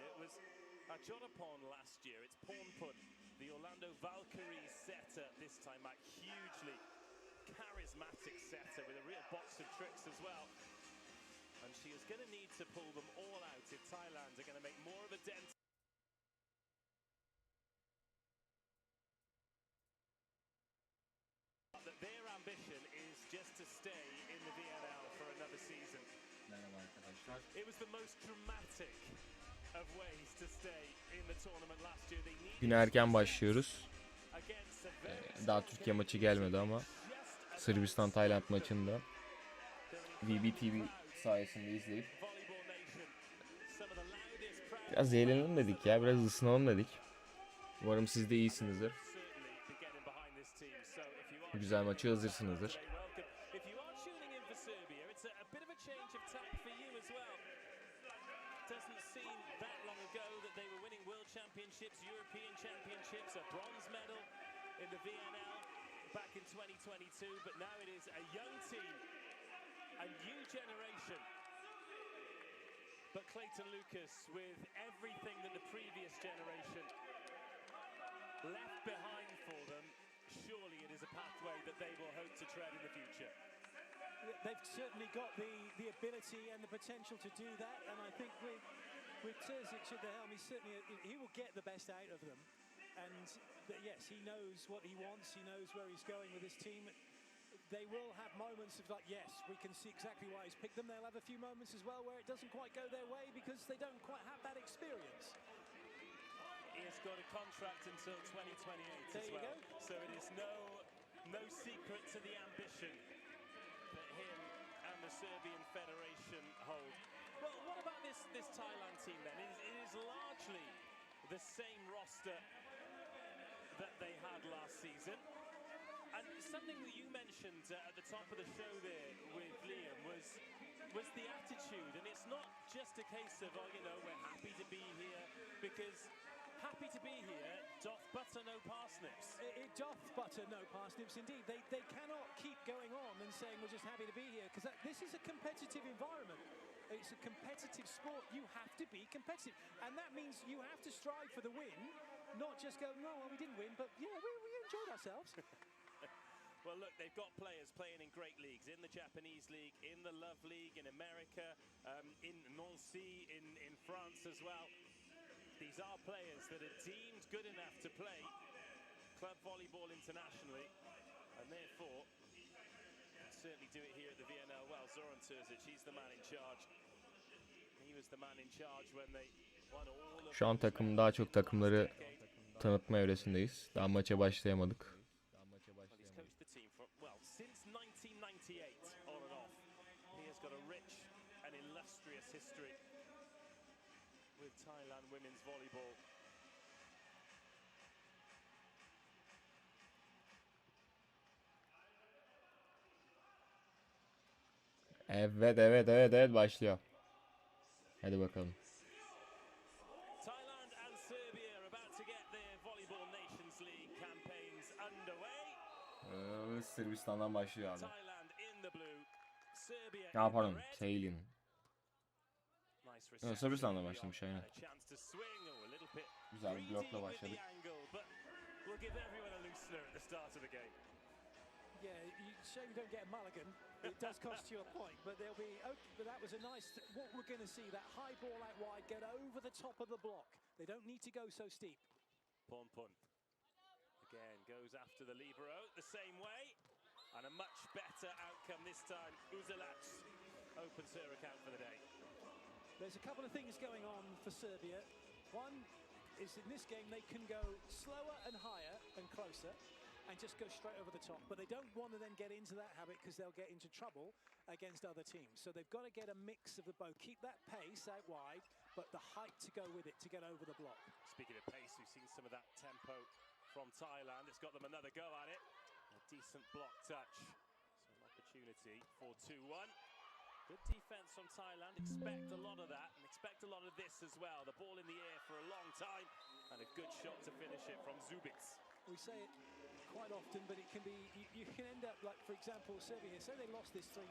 It was Ajorapon last year. It's Pornpun, the Orlando Valkyries setter this time out. Hugely charismatic setter with a real box of tricks as well. And she is going to need to pull them all out if Thailand are going to make more of a dent. That their ambition is just to stay in the VNL for another season. It was the most dramatic of ways to stay in the tournament last year. Güne erken başlıyoruz. Daha Türkiye maçı gelmedi ama Sırbistan Tayland maçında VBTV sayesinde izleyip biraz eğlenelim dedik ya, biraz ısınalım dedik. Umarım siz de iyisinizdir. Güzel maçı hazırsınızdır. Championships, European Championships, a bronze medal in the VNL back in 2022, but now it is a young team, a new generation. But Clayton Lucas, with everything that the previous generation left behind for them, surely it is a pathway that they will hope to tread in the future. They've certainly got the ability and the potential to do that, and I think with Terzic at the helm, he will get the best out of them. And yes, he knows what he wants. He knows where he's going with his team. They will have moments of like, yes, we can see exactly why he's picked them. They'll have a few moments as well where it doesn't quite go their way because they don't quite have that experience. He has got a contract until 2028 as well. Go. So it is no secret to the ambition that him and the Serbian Federation hold. Well, what about this Thailand team then? It is largely the same roster that they had last season. And something that you mentioned at the top of the show there with Liam was the attitude. And it's not just a case of, oh, you know, we're happy to be here, because happy to be here doth butter no parsnips. It doth butter no parsnips indeed. They cannot keep going on and saying we're just happy to be here, because this is a competitive environment. It's a competitive sport. You have to be competitive. And that means you have to strive for the win, not just go, no, well, we didn't win, but yeah, we enjoyed ourselves. Well, look, they've got players playing in great leagues, in the Japanese League, in the Love League in America, in Nancy, in France as well. These are players that are deemed good enough to play club volleyball internationally, and therefore certainly do it here at the VNL. Well, Zoran Terzic, he's the man in charge. He was the man in charge when they won all of. Şu an daha çok takımları tanıtma evresindeyiz. Daha maça başlayamadık. Well, since 1998 on and off, he has got a rich and illustrious history with Thailand women's volleyball. Evet başlıyor. Hadi bakalım. Thailand and Serbia are about to get their Volleyball Nations League campaigns underway. Sırbistan'dan başlıyor abi. Thailand in the blue, Serbia Ya pardon, in the red. Taylin. Sırbistan'dan başlamış aynen. Güzel bir blokla başladık. Yeah, shame you don't get a mulligan. It does cost you a point, but there'll be. But that was a nice. What we're going to see, that high ball out wide, get over the top of the block. They don't need to go so steep. Pornpun again goes after the libero the same way, and a much better outcome this time. Uzelac opens her account for the day. There's a couple of things going on for Serbia. One is in this game they can go slower and higher and closer and just go straight over the top. But they don't want to then get into that habit because they'll get into trouble against other teams. So they've got to get a mix of the both. Keep that pace out wide, but the height to go with it to get over the block. Speaking of pace, we've seen some of that tempo from Thailand. It's got them another go at it. A decent block touch. So an opportunity for 2-1. Good defense from Thailand. Expect a lot of that and expect a lot of this as well. The ball in the air for a long time and a good shot to finish it from Zubic. We say it quite often, but it can be, you can end up like, for example, Serbia here, say they lost this 3-0,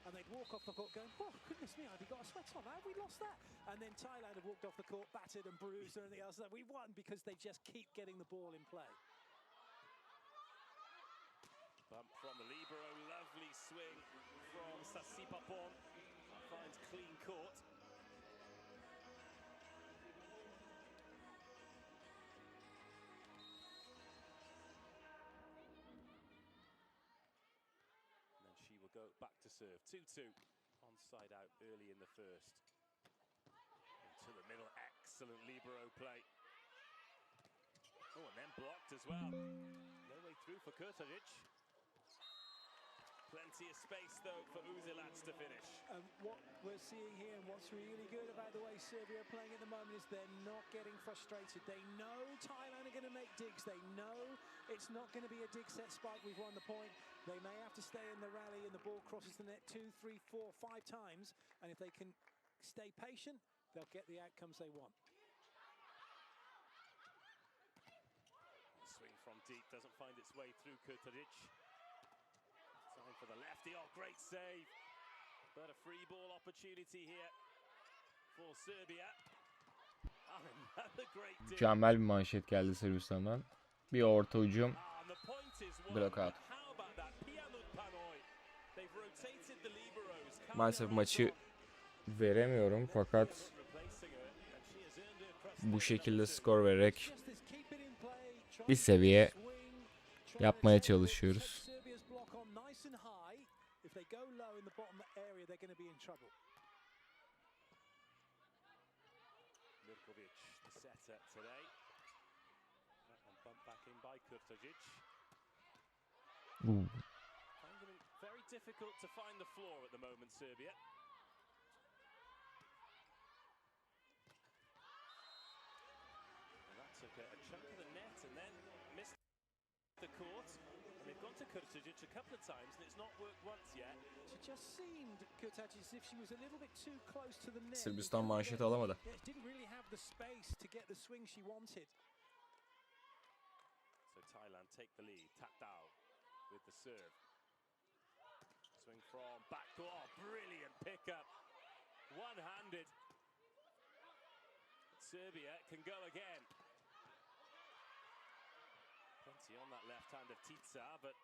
and they'd walk off the court going, oh, goodness me, have you got a sweat on? How have we lost that? And then Thailand have walked off the court, battered and bruised and everything else. We won because they just keep getting the ball in play. Bump from the libero, lovely swing from Sasipapon. Finds clean court. Go back to serve. 2-2. Onside out early in the first. Into the middle. Excellent libero play. Oh, and then blocked as well. No way through for Kurtaric. Plenty of space, though, for Uzilac to finish. And what we're seeing here and what's really good about the way Serbia are playing at the moment is they're not getting frustrated. They know Thailand are going to make digs. They know it's not going to be a dig set spike. We've won the point. They may have to stay in the rally and the ball crosses the net 2, 3, 4, 5 times. And if they can stay patient, they'll get the outcomes they want. Swing from deep doesn't find its way through Kurtaric. Time for the lefty. Oh, great save. But a free ball opportunity here for Serbia. Another great dig. Mükemmel bir manşet geldi Sırbistan'dan. Bir orta hücum. Blokout. Maalesef maçı veremiyorum fakat bu şekilde skor vererek bir seviye yapmaya çalışıyoruz. Very difficult to find the floor at the moment, Serbia. And that took a chunk of the net and then missed the court. And they've gone to Kurtaric a couple of times and it's not worked once yet. She just seemed, Kurtaric, as if she was a little bit too close to the net. Sırbistan manşeti alamadı. Didn't really have the space to get the swing she wanted. So Thailand take the lead. Tatao with the serve. Swing from backdoor. Oh, brilliant pickup. One-handed. Serbia can go again. Plenty on that left hand of Titsa, but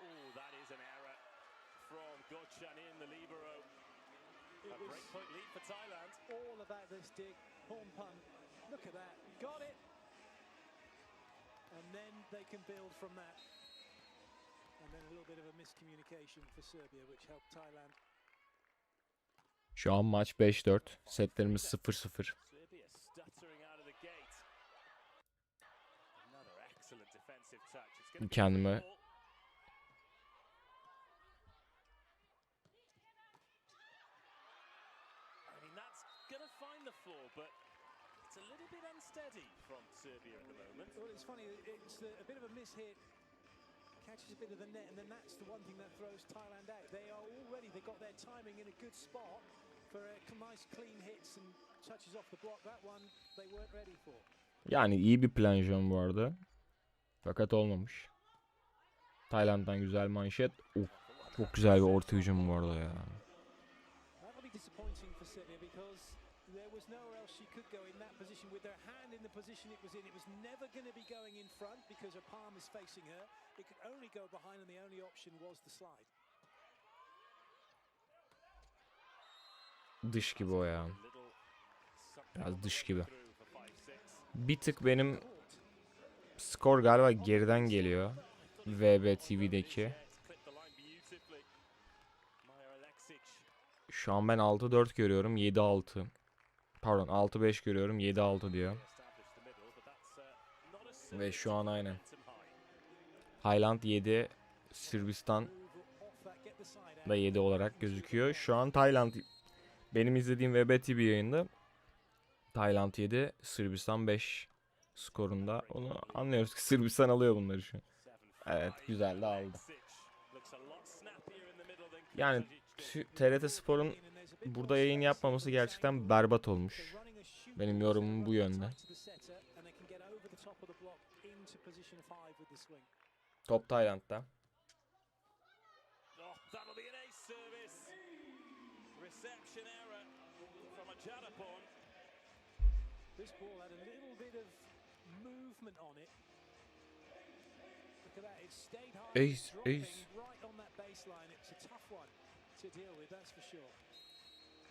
oh, that is an error from Gochanin, the libero. A breakpoint lead for Thailand. All about this dig. Horn pun. Look at that. Got it. And then they can build from that. And then a little bit of a miscommunication for Serbia, which helped Thailand. Şu an maç 5-4. Setlerimiz 0-0. Kendime It's a little bit unsteady from Serbia at the moment. Well, it's funny, it's a bit of a miss hit, catches a bit of the net, and then that's the one thing that throws Thailand out. They've got their timing in a good spot for nice clean hits and touches off the block. That one they weren't ready for. Yani iyi bir plan John bu arada. Fakat olmamış. Tayland'dan güzel manşet. Çok güzel bir orta hücum bu arada ya. There was nowhere else she could go in that position with her hand in the position it was in. It was never going to be going in front because her palm is facing her. It could only go behind and the only option was the slide. Dış gibi o ya. Biraz dış gibi. Bir tık benim skor galiba geriden geliyor. VB TV'deki. Şu an ben 6-4 görüyorum. 7-6. Pardon 6-5 görüyorum. 7-6 diyor. Ve şu an aynen. Tayland 7. Sırbistan da 7 olarak gözüküyor. Şu an Tayland, benim izlediğim VB TV yayında Tayland 7, Sırbistan 5 skorunda. Onu anlıyoruz ki Sırbistan alıyor bunları şu an. Evet, güzel de aldı. Yani TRT Spor'un burada yayın yapmaması gerçekten berbat olmuş. Benim yorumum bu yönde. Top Tayland'da. Reception error from a Jalapon. This ball had a little bit of movement on it. Look at that, it stayed high, Ace, dropping ace. right on that baseline. It's a tough one to deal with, that's for sure.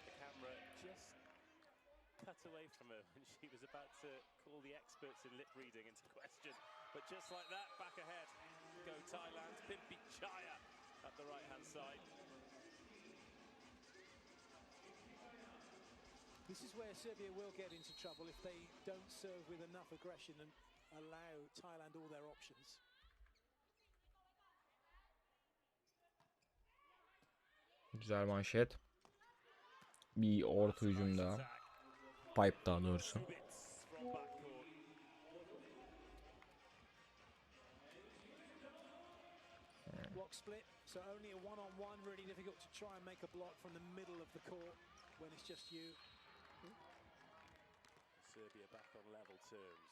The camera just cut away from her when she was about to call the experts in lip reading into question. But just like that, back ahead go Thailand, Pimpi Chaya at the right-hand side. This is where Serbia will get into trouble if they don't serve with enough aggression and allow Thailand all their options. Güzel manşet. Bir orta hücum daha. Pipe daha doğrusu. Block split, so only a one-on-one, really difficult to try and make a block from the middle of the court when it's just you. Serbia back on level terms.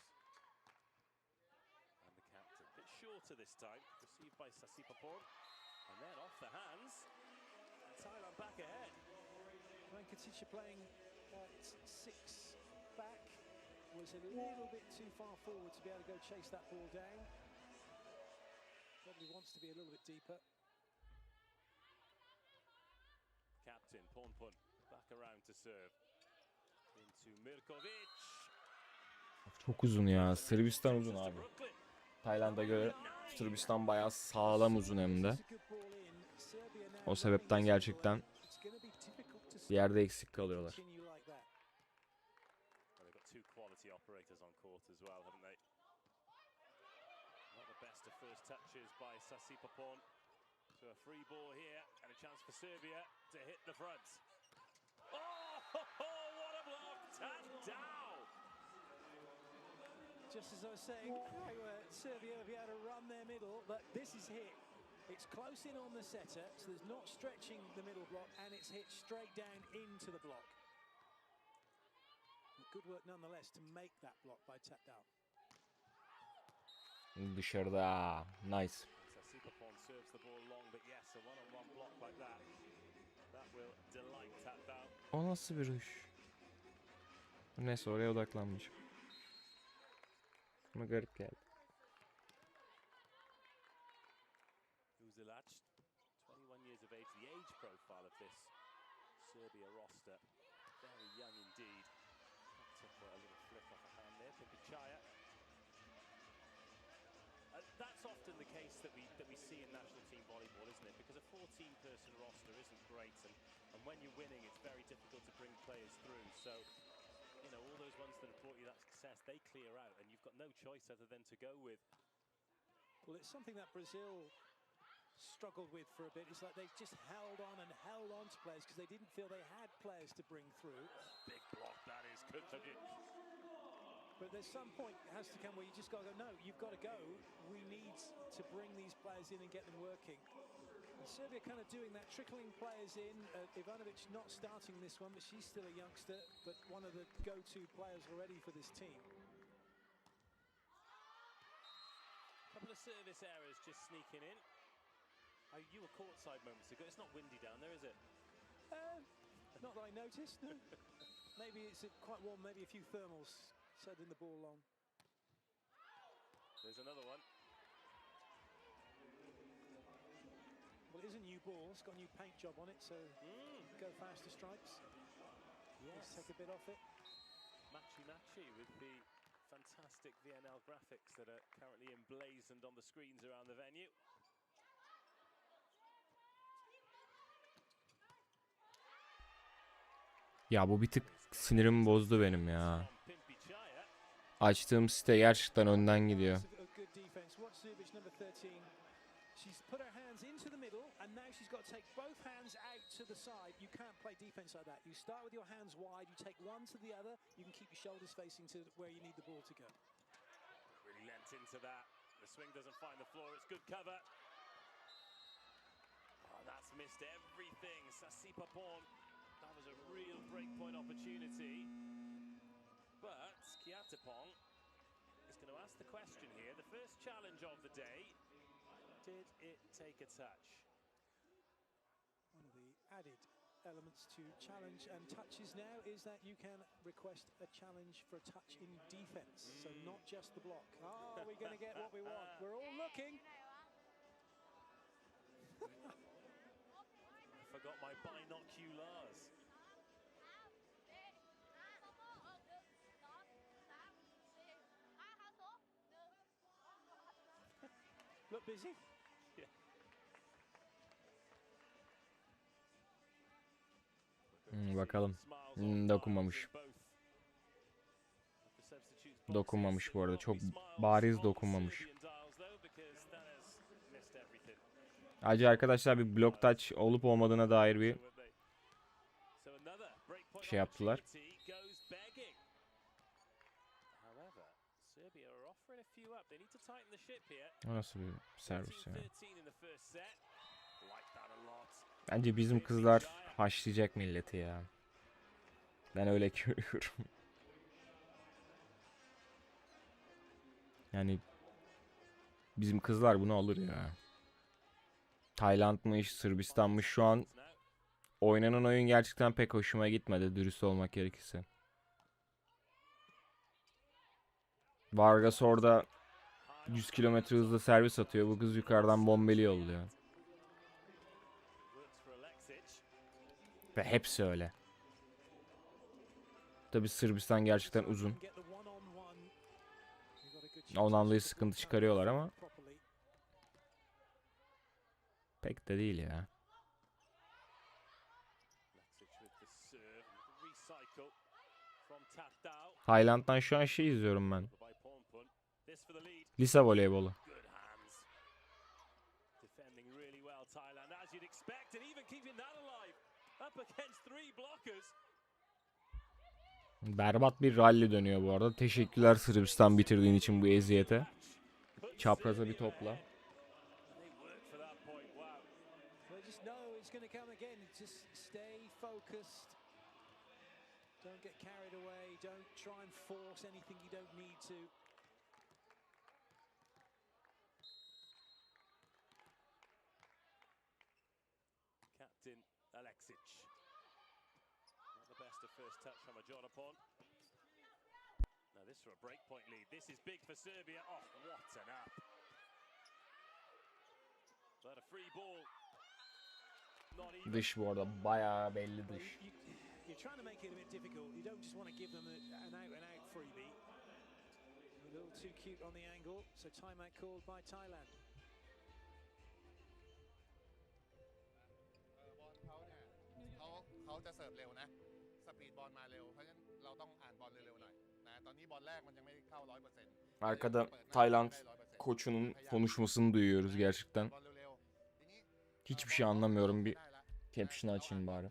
And the captain, a bit shorter this time, received by Sasipapon. And then off the hands, Thailand back ahead. Venkatić playing at 6 back, was a little bit too far forward to be able to go chase that ball down. Probably wants to be a little bit deeper. Captain Ponpon back around to serve. Into Mirkovic. Çok uzun ya. Sırbistan uzun abi. Tayland'a göre Sırbistan bayağı sağlam uzun hem de. O sebepten gerçekten bir yerde eksik kalıyorlar. Best of first touches by Sasipapon. So a free ball here and a chance for Serbia to hit the front. Oh, what a block! Touchdown! Just as I was saying, Serbia will be able to run their middle, but this is hit. It's close in on the setter, so there's not stretching the middle block, and it's hit straight down into the block. Good work nonetheless to make that block by Tapdal. Dışarıda. Nice. Sasipapon serves the ball long, but yes, a one-on-one block like that. That will delight Tapdal. O nasıl bir hış? Neyse oraya odaklanmış. Ama garip geldi. Uzilac, 21 years of age, the age profile of this Serbia roster. Very young indeed. Took a little flick off a hand there, Pimpi Chaya. That's often the case that we see in national team volleyball, isn't it? Because a 14-person roster isn't great, and when you're winning, it's very difficult to bring players through. So, you know, all those ones that have brought you that success, they clear out, and you've got no choice other than to go with. Well, it's something that Brazil struggled with for a bit. It's like they just held on to players because they didn't feel they had players to bring through. Big block, that is Kurtovic. But there's some point it has to come where you just got to go, no, you've got to go. We need to bring these players in and get them working. And Serbia kind of doing that, trickling players in. Ivanovic not starting this one, but she's still a youngster, but one of the go-to players already for this team. Couple of service errors just sneaking in. Oh, you were courtside moments ago. It's not windy down there, is it? Not that I noticed, no. Maybe it's quite warm, maybe a few thermals. Setting the ball long. There's another one. Well, it is a new ball. It's got a new paint job on it, so go faster stripes. Yes. Let's take a bit off it. Matchy with the fantastic VNL graphics that are currently emblazoned on the screens around the venue. Ya bu bir tık sinirimi bozdu benim ya. Açtığım site gerçekten önden gidiyor. She's put her hands into the middle and now she's got to take both hands out to the side. You can't play defense like that. You start with your hands wide, you take one to the other, you can keep your shoulders facing to where you need the ball to go. Really lent into that. The swing doesn't find the floor, it's good cover. Oh, that's missed everything. Sasipapon. That was a real breakpoint opportunity. But Kiatapong is going to ask the question here. The first challenge of the day. Did it take a touch? One of the added elements to challenge and touches now is that you can request a challenge for a touch in defense, so not just the block. Are we going to get what we want? We're all looking. I forgot my binoculars. Look busy. Yeah. Bakalım. Dokunmamış. Dokunmamış bu arada. Çok bariz dokunmamış. Acı arkadaşlar bir block touch olup olmadığına dair bir şey yaptılar. Nasıl bir servis ya? Bence bizim kızlar haşlayacak milleti ya. Ben öyle görüyorum. Yani bizim kızlar bunu alır ya. Tayland'mış, Sırbistan'mış, şu an oynanan oyun gerçekten pek hoşuma gitmedi, dürüst olmak gerekirse. Vargas orada 100 kilometre hızla servis atıyor. Bu kız yukarıdan bombeli yolluyor. Ve hepsi öyle. Tabi Sırbistan gerçekten uzun. Ondan sıkıntı çıkarıyorlar ama pek de değil ya. Tayland'dan şu an şey izliyorum ben. Lise voleybolu. Berbat bir rally dönüyor bu arada. Teşekkürler Sırbistan bitirdiğin için bu eziyete. Çapraza bir topla. Don't get carried away. Don't try and force anything you don't need to. Captain Alexic. Not the best of first touch from a Jonapon. Now this for a breakpoint lead. This is big for Serbia. Oh, what an up. But a free ball. Dış bu arada bayağı belli dış. You're trying to make it a bit difficult. You don't just want to give them an out-and-out freebie. A little too cute on the angle, so timeout called by Thailand. เขาจะเสิร์ฟเร็วนะสปีดบอลมาเร็วเพราะฉะนั้นเราต้องอ่านบอลเร็วๆหน่อยนะตอนนี้บอลแรกมันยังไม่เข้า 100%. Arkada Tayland koçunun konuşmasını duyuyoruz gerçekten. Hiçbir şey anlamıyorum, bir caption açayım bari.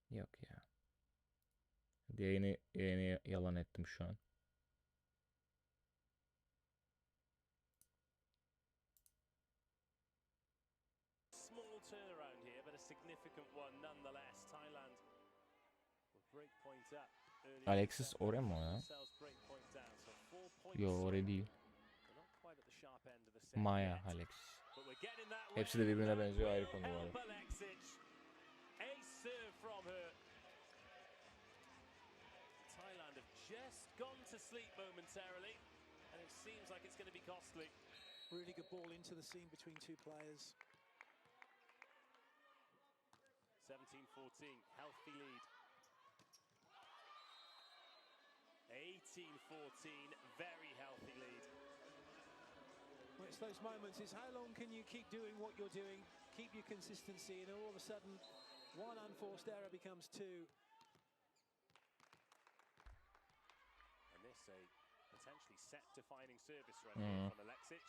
Yok ya. Yayını yalan ettim şu an. Small turnaround here, but a significant one nonetheless. Thailand will break point up. Alexis oraya mı o ya? Yo, oraya değil. Maya Alexis. Hepsi de birbirine benziyor, ayrı konu bu arada. Thailand have just gone to sleep momentarily, and it seems like it's going to be costly. Really good ball into the seam between two players. 17-14, healthy lead. 18-14, very healthy lead. Well, it's those moments, is how long can you keep doing what you're doing, keep your consistency, and all of a sudden, one unforced error becomes two. And this a potentially set-defining service run here from Alexic.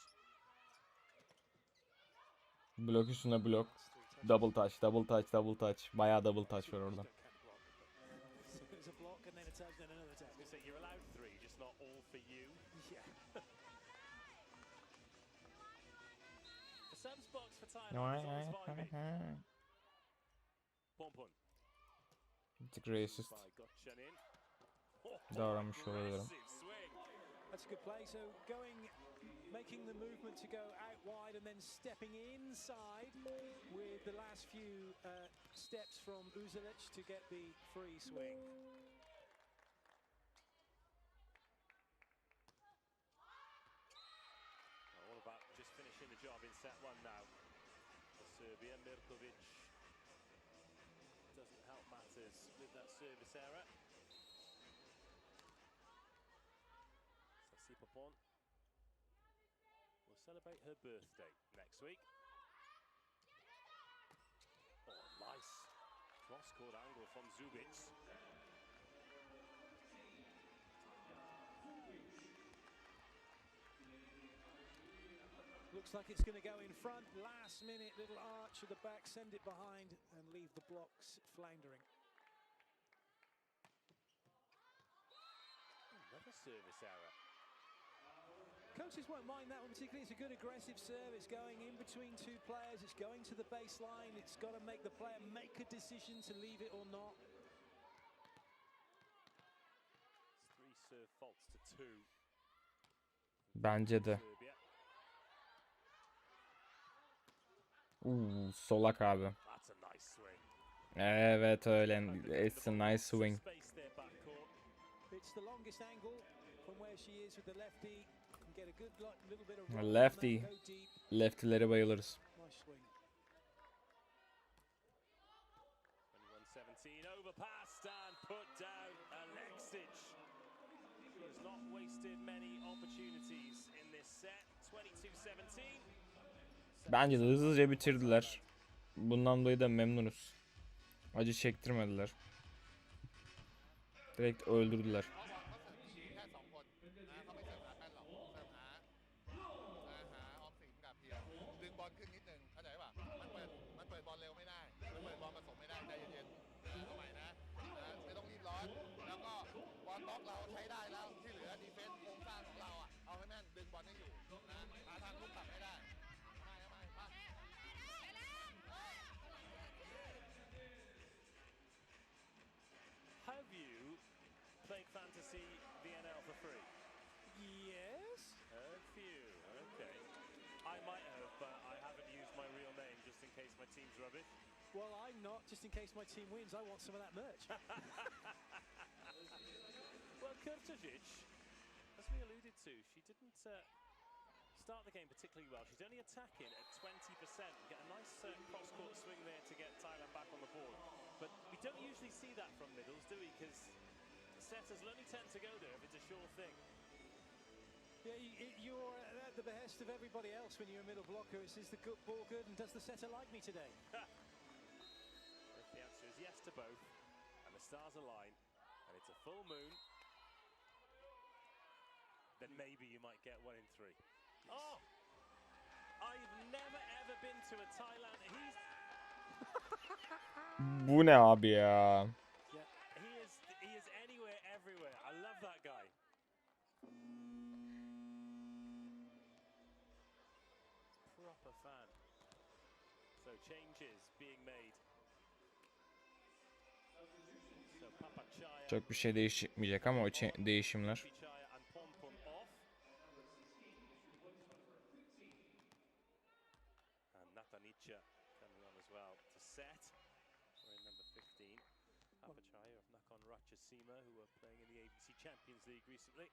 Blok üstüne blok. Double touch, double touch, double touch. Bayağı double touch var orada. So you're allowed three, just not all for you. Yeah. The subs box for Thailand is always vibing. Pompon. Bir tık racist davranmış olabilirim. That's a good play. So making the movement to go out wide and then stepping inside with the last few steps from Uzelic to get the free swing. All about just finishing the job in set one now. For Serbia, Mirkovic doesn't help matters with that service error. Sasipopon will celebrate her birthday next week. Oh, nice cross-court angle from Zubic. Looks like it's going to go in front. Last minute little arch at the back, send it behind and leave the blocks floundering. Another service error. Coaches won't mind that one particularly. It's a good aggressive serve. It's going in between two players. It's going to the baseline. It's got to make the player make a decision to leave it or not. It's 3 serve faults to 2. Bence de. Serbia. Solak abi. That's a nice swing. Evet öyle. It's a nice swing. Space there backcourt. It's the longest angle from where she is with the lefty. Can get a good little bit of roll Lefty. go deep. Leftilere bayılırız. Nice swing. 21-17, overpassed and put down. Alexic has not wasted many opportunities in this set. 22-17. Bence de hızlıca bitirdiler. Bundan dolayı da memnunuz. Acı çektirmediler. Direkt öldürdüler. แค่2 คนนะเขาไม่เสิร์ฟหาแป้นหรอกเสิร์ฟหาออมสินกับเพียรดึงบอลขึ้นนิดนึงเข้าใจป่ะมันเปิดบอลเร็วไม่ได้มันเปิดบอลผสมไม่ได้ใจเย็นๆเอาใหม่นะไม่ต้องรีบร้อนแล้วก็บอลบล็อกเราใช้ได้แล้วที่เหลือดีเฟนส์โครงสร้างของเราอ่ะเอาให้แม่นดึงบอลให้อยู่นะหาทางลุกกลับให้ได้ Have you played fantasy VNL for free? Yes. A few, okay. I might have, but I haven't used my real name just in case my team's rubbish. Well, I'm not. Just in case my team wins, I want some of that merch. Well, Kurtovic, as we alluded to, she didn't start the game particularly well. She's only attacking at 20%. Get a nice cross-court swing there to get Thailand back on the board. But we don't usually see that from middles, do we? Because setters will only tend to go there if it's a sure thing. Yeah, you're at the behest of everybody else when you're a middle blocker. Is the good ball good, and does the setter like me today? If the answer is yes to both, and the stars align, and it's a full moon, then maybe you might get 1 in 3. Yes. Oh! I've never ever been to a Thailand. Bu ne abi ya? Yeah, he is anywhere, everywhere. I love that guy. Proper fan. So changes being made. So Papachaya. Çok bir şey değişmeyecek ama o değişimler. And Pompon off. And Natanicha coming on as well to set. We're in number 15. Papachaya of Nakhon Ratchasima, who were playing in the ABC Champions League recently.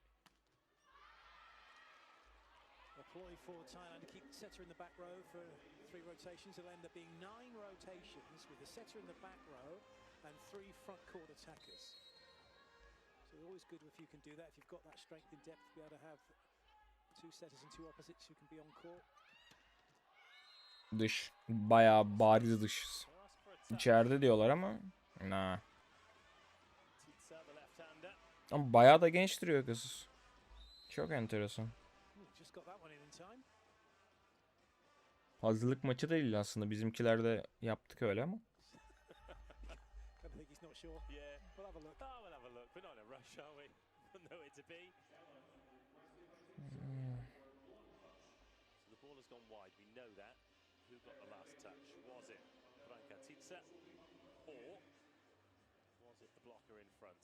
A ploy for Thailand to keep the setter in the back row for 3 rotations. It'll end up being 9 rotations with the setter in the back row and 3 front court attackers. So always good if you can do that, if you've got that strength in depth to be able to have 2 setters and 2 opposites who can be on court. Dış. Bayağı bariz dışız. İçeride diyorlar ama. Nah. Ama bayağı da genç duruyor kız. Çok enteresan. Hazırlık maçı değil aslında. Bizimkiler de yaptık öyle ama. Who got the last touch? Was it Branka Titsa or was it the blocker in front?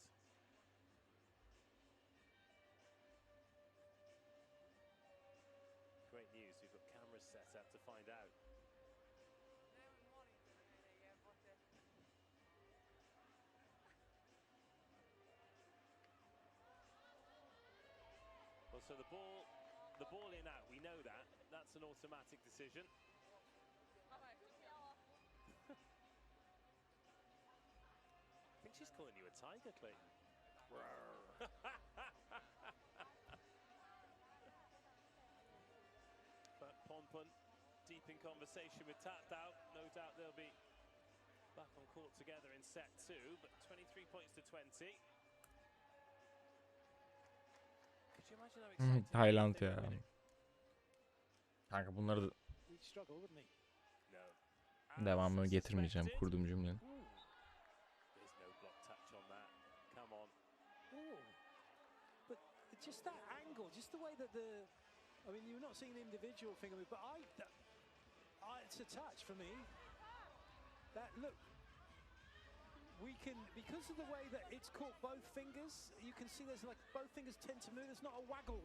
So the ball in out. We know that. That's an automatic decision. I think she's calling you a tiger, Clayton. But Ponpon deep in conversation with Tatdao. No doubt they'll be back on court together in set 2, but 23 points to 20. Could you imagine how exciting Tayland they ya. were winning? Kanka bunları da He'd struggle, wouldn't he? No. devamını As getirmeyeceğim suspected. kurduğum cümlenin. There's no block touch on that. Come on. Oh, but just that angle, just the way that I mean, you're not seeing the individual thing of it, but it's a touch for me. That look, we can, because of the way that it's caught both fingers, you can see there's like both fingers tend to move. There's not a waggle,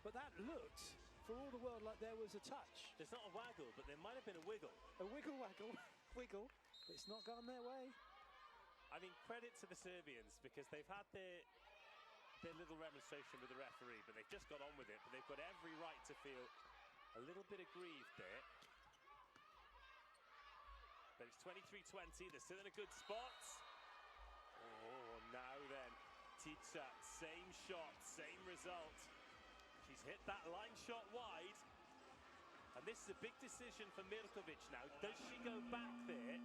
but that looked for all the world like there was a touch. There's not a waggle, but there might have been a wiggle. A wiggle, wiggle. It's not gone their way. I mean, credit to the Serbians because they've had their little remonstration with the referee, but they've just got on with it. But they've got every right to feel a little bit aggrieved there. But it's 23-20. They're still in a good spot. Oh, now then, Tica, same shot, same result. She's hit that line shot wide. And this is a big decision for Mirkovic now. Does she go back there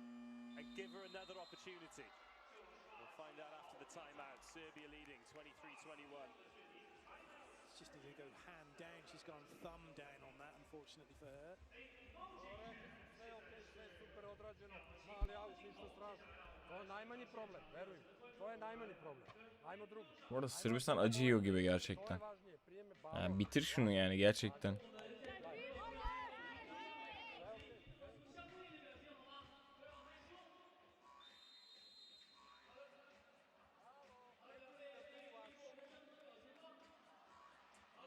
and give her another opportunity? We'll find out after the timeout. Serbia leading 23-21. It's just needed to go hand down. She's gone thumb down on that, unfortunately for her. Super odrađeno, mali aut, ništa strašno. To je najmanji problem, verujem. To je najmanji problem. Ajmo drugo. Bu arada Sırbistan acı yiyor gibi gerçekten. To je važnije, prijeme Yani bitir şunu yani gerçekten. It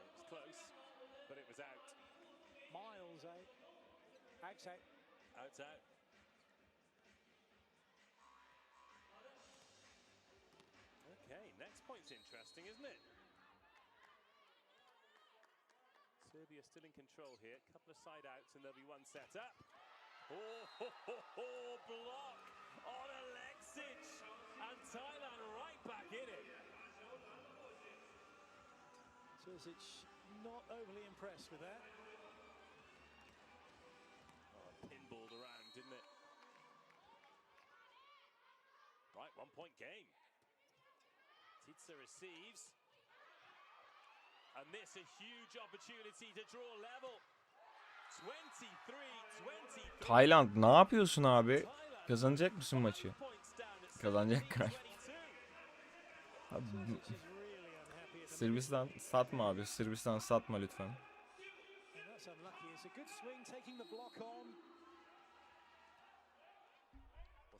was close, but it was out. Miles out. Out's out. Out's out. Okay, next point's interesting, isn't it? Serbia still in control here. Couple of side outs and there'll be one set up. Oh, block on Alexic. And Thailand right back in it. Terzic not overly impressed with that. Oh, pinballed around, didn't it? Right, 1 point game. Tica receives. And this a huge opportunity to draw level. 23-23. Tayland ne yapıyorsun abi? Kazanacak mısın maçı? Kazanacak galiba. Abi, Sırbistan satma abi. Sırbistan satma lütfen.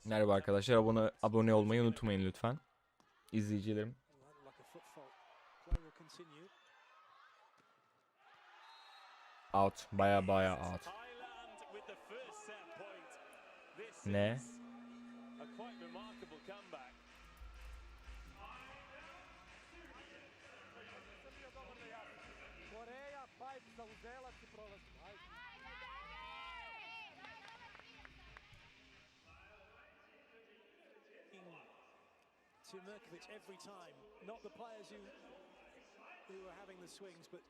Merhaba arkadaşlar. Abone olmayı unutmayın lütfen. İzleyicilerim. Out. Baya out. Ne? Koreja, pajp, zauzelac i prolazim. Ajde. To Mirkovic every time, not the players who were having the swings, but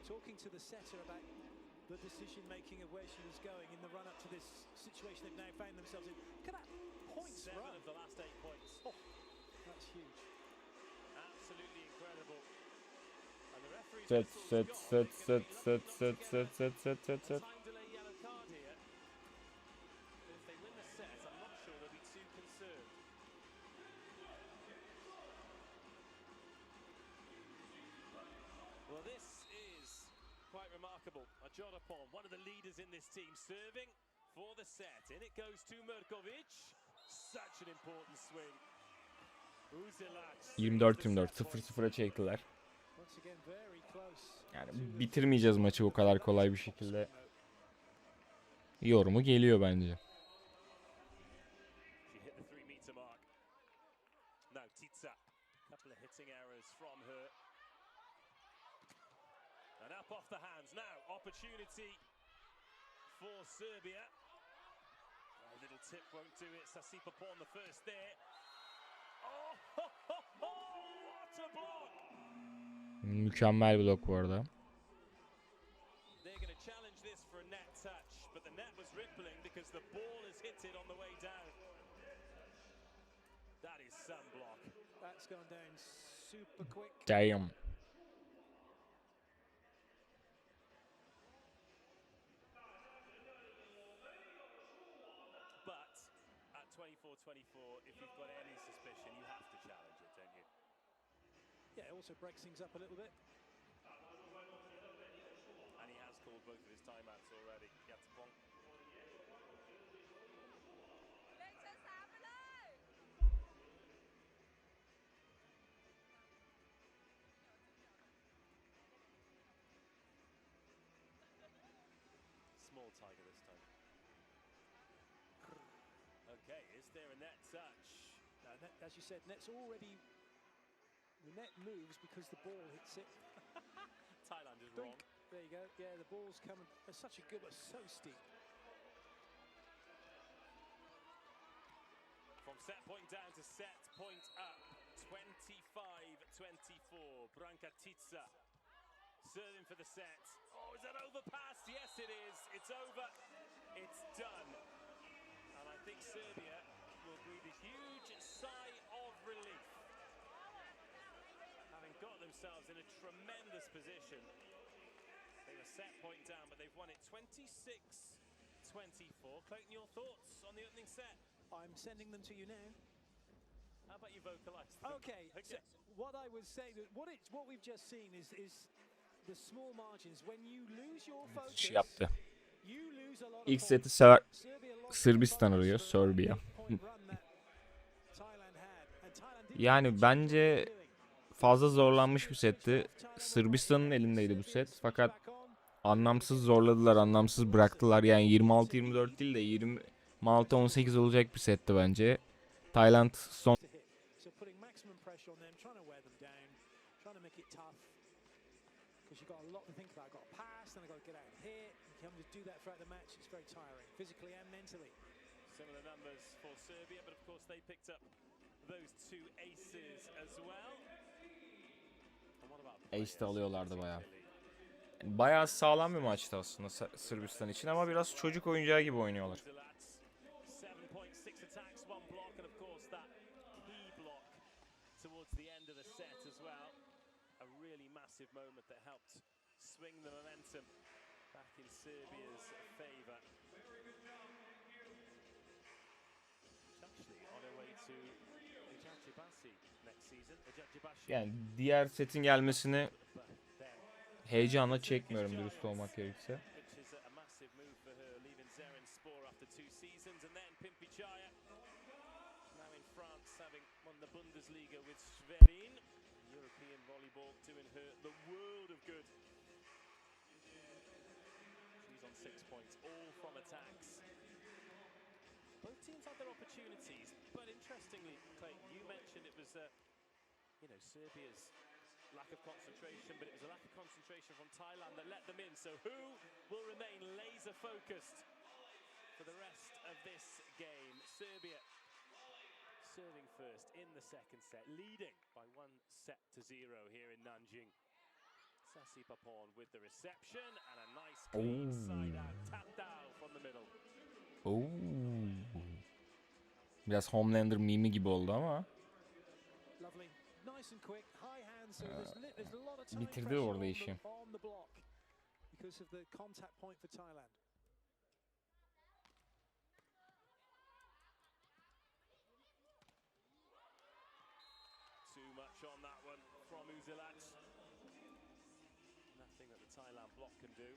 talking to the setter about the decision making of where she was going in the run up to this situation they've now found themselves in. Look at that points 7 run. of the last 8 points. Oh, that's huge. Absolutely incredible. And the referee's Set. time delay yellow card here. If they win the set, I'm not sure they'll be too concerned. Well, this is quite remarkable. Ajorapon, one of the leaders in this team, serving for the set. In it goes to Mirkovic. Such an important swing. 24-24 0-0'a çektiler. Yani bitirmeyeceğiz maçı bu kadar kolay bir şekilde. Yorumu geliyor bence. She hit the 3-meter mark. Now Tica, couple of hitting errors from her. off the hands. Now, opportunity for Serbia. A little tip won't do it. Sasipapon the first there. Oh, what a block! Mükemmel blok bu arada. They're going to challenge this for a net touch, but the net was rippling because the ball has hit it on the way down. That is some block. That's gone down super quick. Damn. But at 24-24, if you've got any suspicion, you have to challenge it, don't you? Yeah, it also breaks things up a little bit. And he has called both of his timeouts already. Yatapong. Small tiger this time. Okay, is there a net touch? No, net, as you said, net's already... The net moves because the ball hits it. Thailand is Dunk. wrong. There you go. Yeah, the ball's coming. It's such a good, but so steep. From set point down to set point up. 25-24. Brankatitsa serving for the set. Oh, is that overpassed? Yes, it is. It's over. It's done. And I think Serbia will breathe a huge sigh of relief, having got themselves in a tremendous position. They were set point down, but they've won it 26-24. Clayton, your thoughts on the opening set? I'm sending them to you now. How about you vocalise them? Okay. So what I was saying, what we've just seen is the small margins. When you lose your focus, Yaptı. you lose a lot of İlk points. seti Sırbistan arıyor. Serbia. Yani bence fazla zorlanmış bir setti. Sırbistan'ın elindeydi bu set. Fakat anlamsız zorladılar, anlamsız bıraktılar. Yani 26-24 değil de 26-18 olacak bir setti bence. Tayland son... Similar numbers for Serbia, but of course they picked up those two aces as well. Ace de alıyorlardı bayağı. Yani bayağı sağlam bir maçtı aslında Sırbistan için ama biraz çocuk oyuncağı gibi oynuyorlar. Yani diğer setin gelmesini heyecanla çekmiyorum dürüst olmak gerekirse. Both teams had their opportunities, but interestingly, Clayton, you mentioned it was Serbia's lack of concentration, but it was a lack of concentration from Thailand that let them in. So who will remain laser focused for the rest of this game? Serbia serving first in the second set, leading by 1-0 here in Nanjing. Sasipapon with the reception and a nice clean side out tap down from the middle. Biraz Homelander mimi gibi oldu ama. Bitirdi orada işi. Too much on that one from Uzilat. Nothing that the Thailand block can do.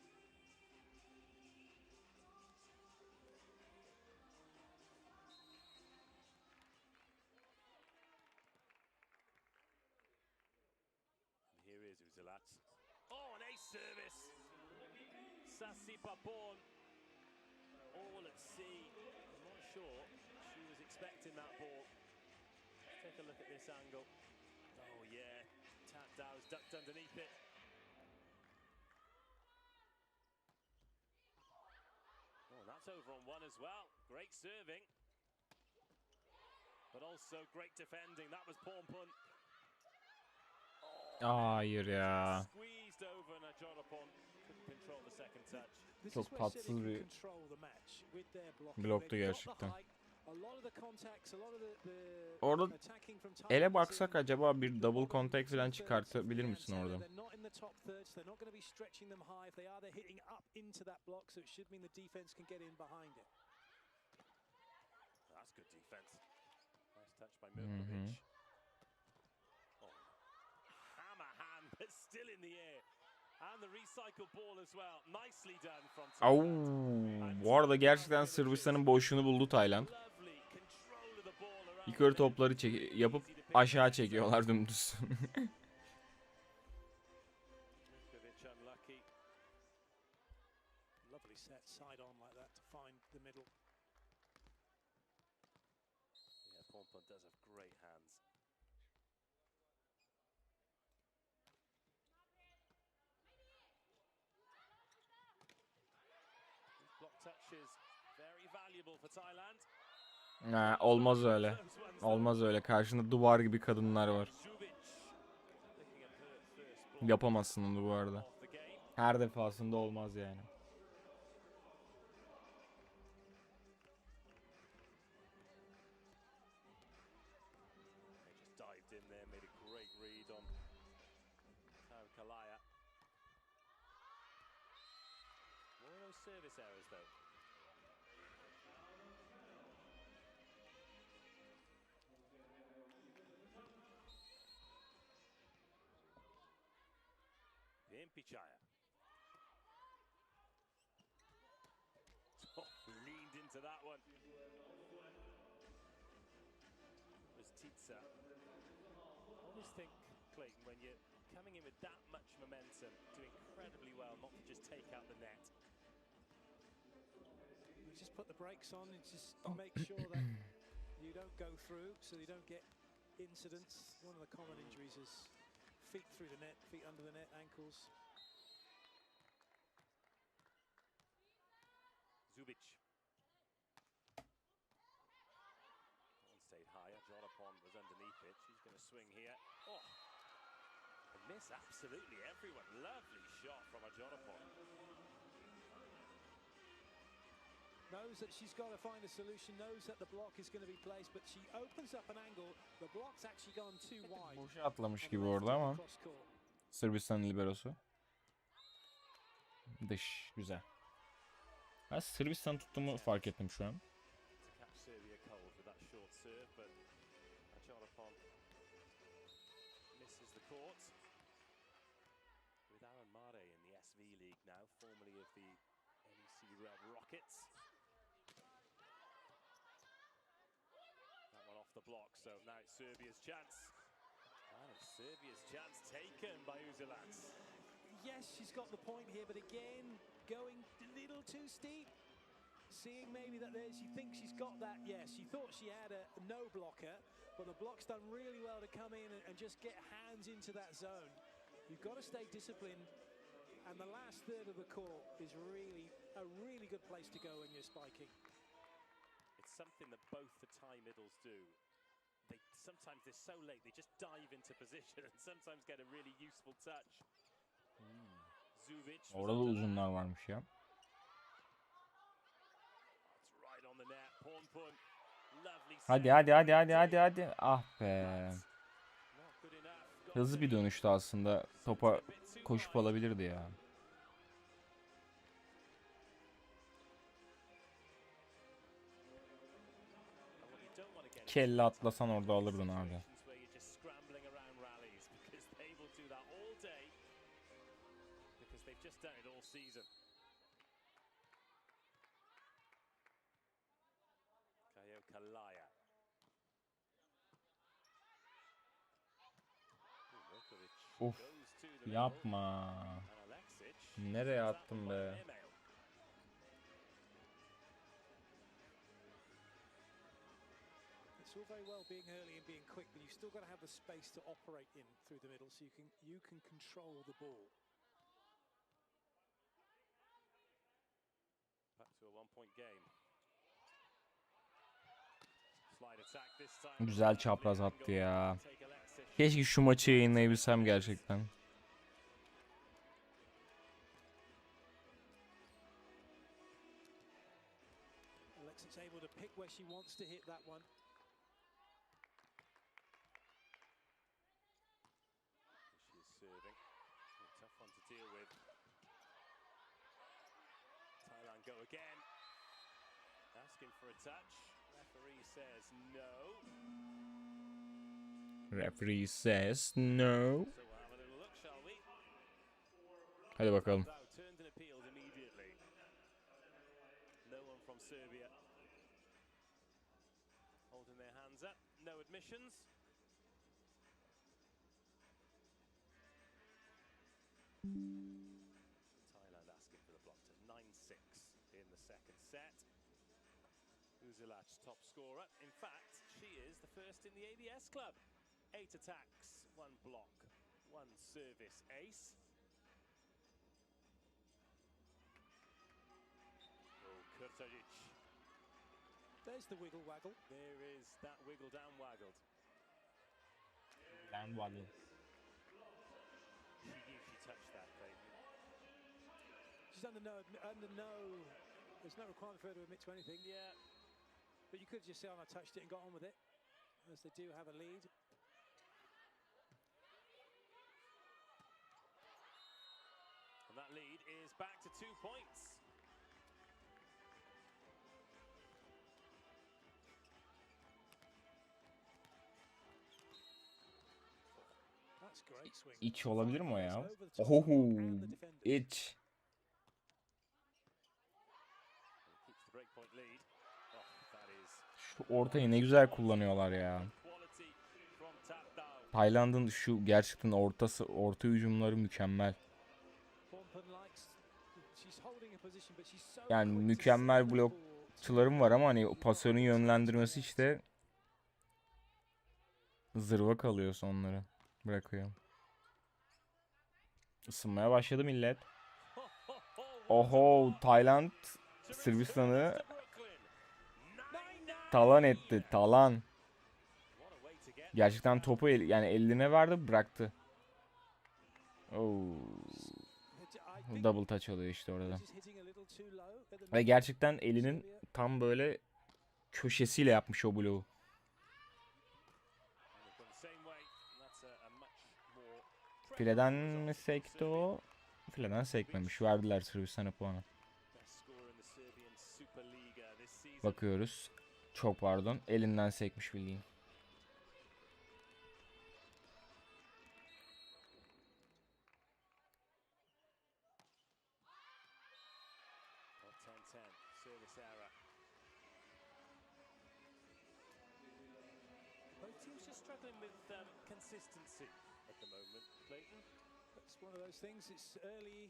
Oh, an ace service. Sasipapon all at sea. I'm not sure she was expecting that ball. Let's take a look at this angle. Oh yeah, Tatdow's ducked underneath it. over on one as well. Great serving. But also great defending. That was Pornpun. Hayır ya. Squeezed over and Ajorapon couldn't control the second touch. Çok tatsız bir bloktu gerçekten. Orada ele baksak acaba bir double contact falan çıkartabilir misin orada? That's good defense. Nice touch by Mirkovic. Oh. Hammer hand, but still in the air. And the recycle ball as well. Nicely done from Tayland. Bu arada gerçekten Sırbistan'ın boşluğunu buldu Tayland. Yukarı topları yapıp aşağı çekiyorlar dümdüz. Lovely set side on like that to find the middle. Yeah, Pornpun does have great hands. Block touches very valuable for Thailand. Olmaz öyle. Olmaz öyle. Karşında duvar gibi kadınlar var. Yapamazsın onu bu arada. Her defasında olmaz yani. Dived in there, made a great read on Kalaya. More of those service errors though. Impichaya. Oh, leaned into that one. Was Titsa. I always think, Clayton, when you're coming in with that much momentum, do incredibly well not to just take out the net. You just put the brakes on and just make sure that you don't go through, so you don't get incidents. One of the common injuries is feet through the net, feet under the net, ankles. Zubic. One stayed higher. Jonapon was underneath it. She's going to swing here. Oh, a miss absolutely everyone. Lovely shot from a Jonapon. Knows that she's got to find a solution, knows that the block is going to be placed, but she opens up an angle. The block's actually gone too wide. Boşa atlamış gibi orada ama. Sırbistan liberosu. Dış. Güzel. Ben Sırbistan tuttuğumu fark ettim şu an. The block, so now it's Serbia's chance. And it's Serbia's chance taken by Uzelac. Yes, she's got the point here, but again, going a little too steep. Seeing maybe that there, she thinks she's got that. Yes, she thought she had a no blocker, but the block's done really well to come in and just get hands into that zone. You've got to stay disciplined, and the last third of the court is really a really good place to go when you're spiking. It's something that both the Thai middles do. Sometimes they're so late, they just dive into position and sometimes get a really useful touch. Zubic. Orada da uzunlar varmış ya. Right on the net. Pornpun. Lovely. Hadi. Ah be. Hızlı bir dönüştü aslında. Topa koşup alabilirdi ya. Kelle atlasan orada alırdın abi. Uf, yapma. Nereye attın be? It's all very well being early and being quick, but you've still got to have the space to operate in through the middle so you can control the ball. Back to a 1 one-point game. Slide attack this time. Güzel çapraz attı ya. Keşke şu maçı yayınlayabilsem gerçekten. Alexis able to pick where she wants to hit that one. She is serving. A tough one to deal with. Thailand go again. Asking for a touch. Referee says no. Referee says no. So we'll have a little look, shall we? Hadi bakalım. Turned and appealed immediately. No one from Serbia holding their hands up. No admissions. Thailand asking for the block to 9-6 in the second set. Uzilac's top scorer. In fact, she is the first in the ABS club. 8 attacks, 1 block, 1 service ace. Oh, Kurtaric. There's the wiggle waggle. There is that wiggle down waggled. Ben vardım. She knew she touched that, baby. She's under no. There's no requirement for her to admit to anything. Yeah. But you could just say, "I touched it and got on with it," as they do have a lead. And that lead is back to 2 points. That's great swing. İç olabilir mi o ya? Oho, iç. Keeps the breakpoint lead. Oh, that is Şu ortayı ne güzel kullanıyorlar ya. quality from tap down. Tayland'ın şu gerçekten orta hücumları mükemmel. Yani mükemmel blokçularım var ama hani pasörün yönlendirmesi işte zırva kalıyor sonları. Bırakıyor. Isınmaya başladı millet. Oho, Tayland Sırbistan'ı talan etti. Talan. Gerçekten topu yani eline verdi, bıraktı. Oo. Double touch oluyor işte orada. Ve gerçekten elinin tam böyle köşesiyle yapmış o bloğu. Fileden mi sekti o? Fileden sekmemiş. Verdiler Sırbistan'a puanı. Bakıyoruz. Çok pardon. Elinden sekmiş bildiğin. Both teams just struggling with consistency at the moment, Clayton. It's one of those things. It's early.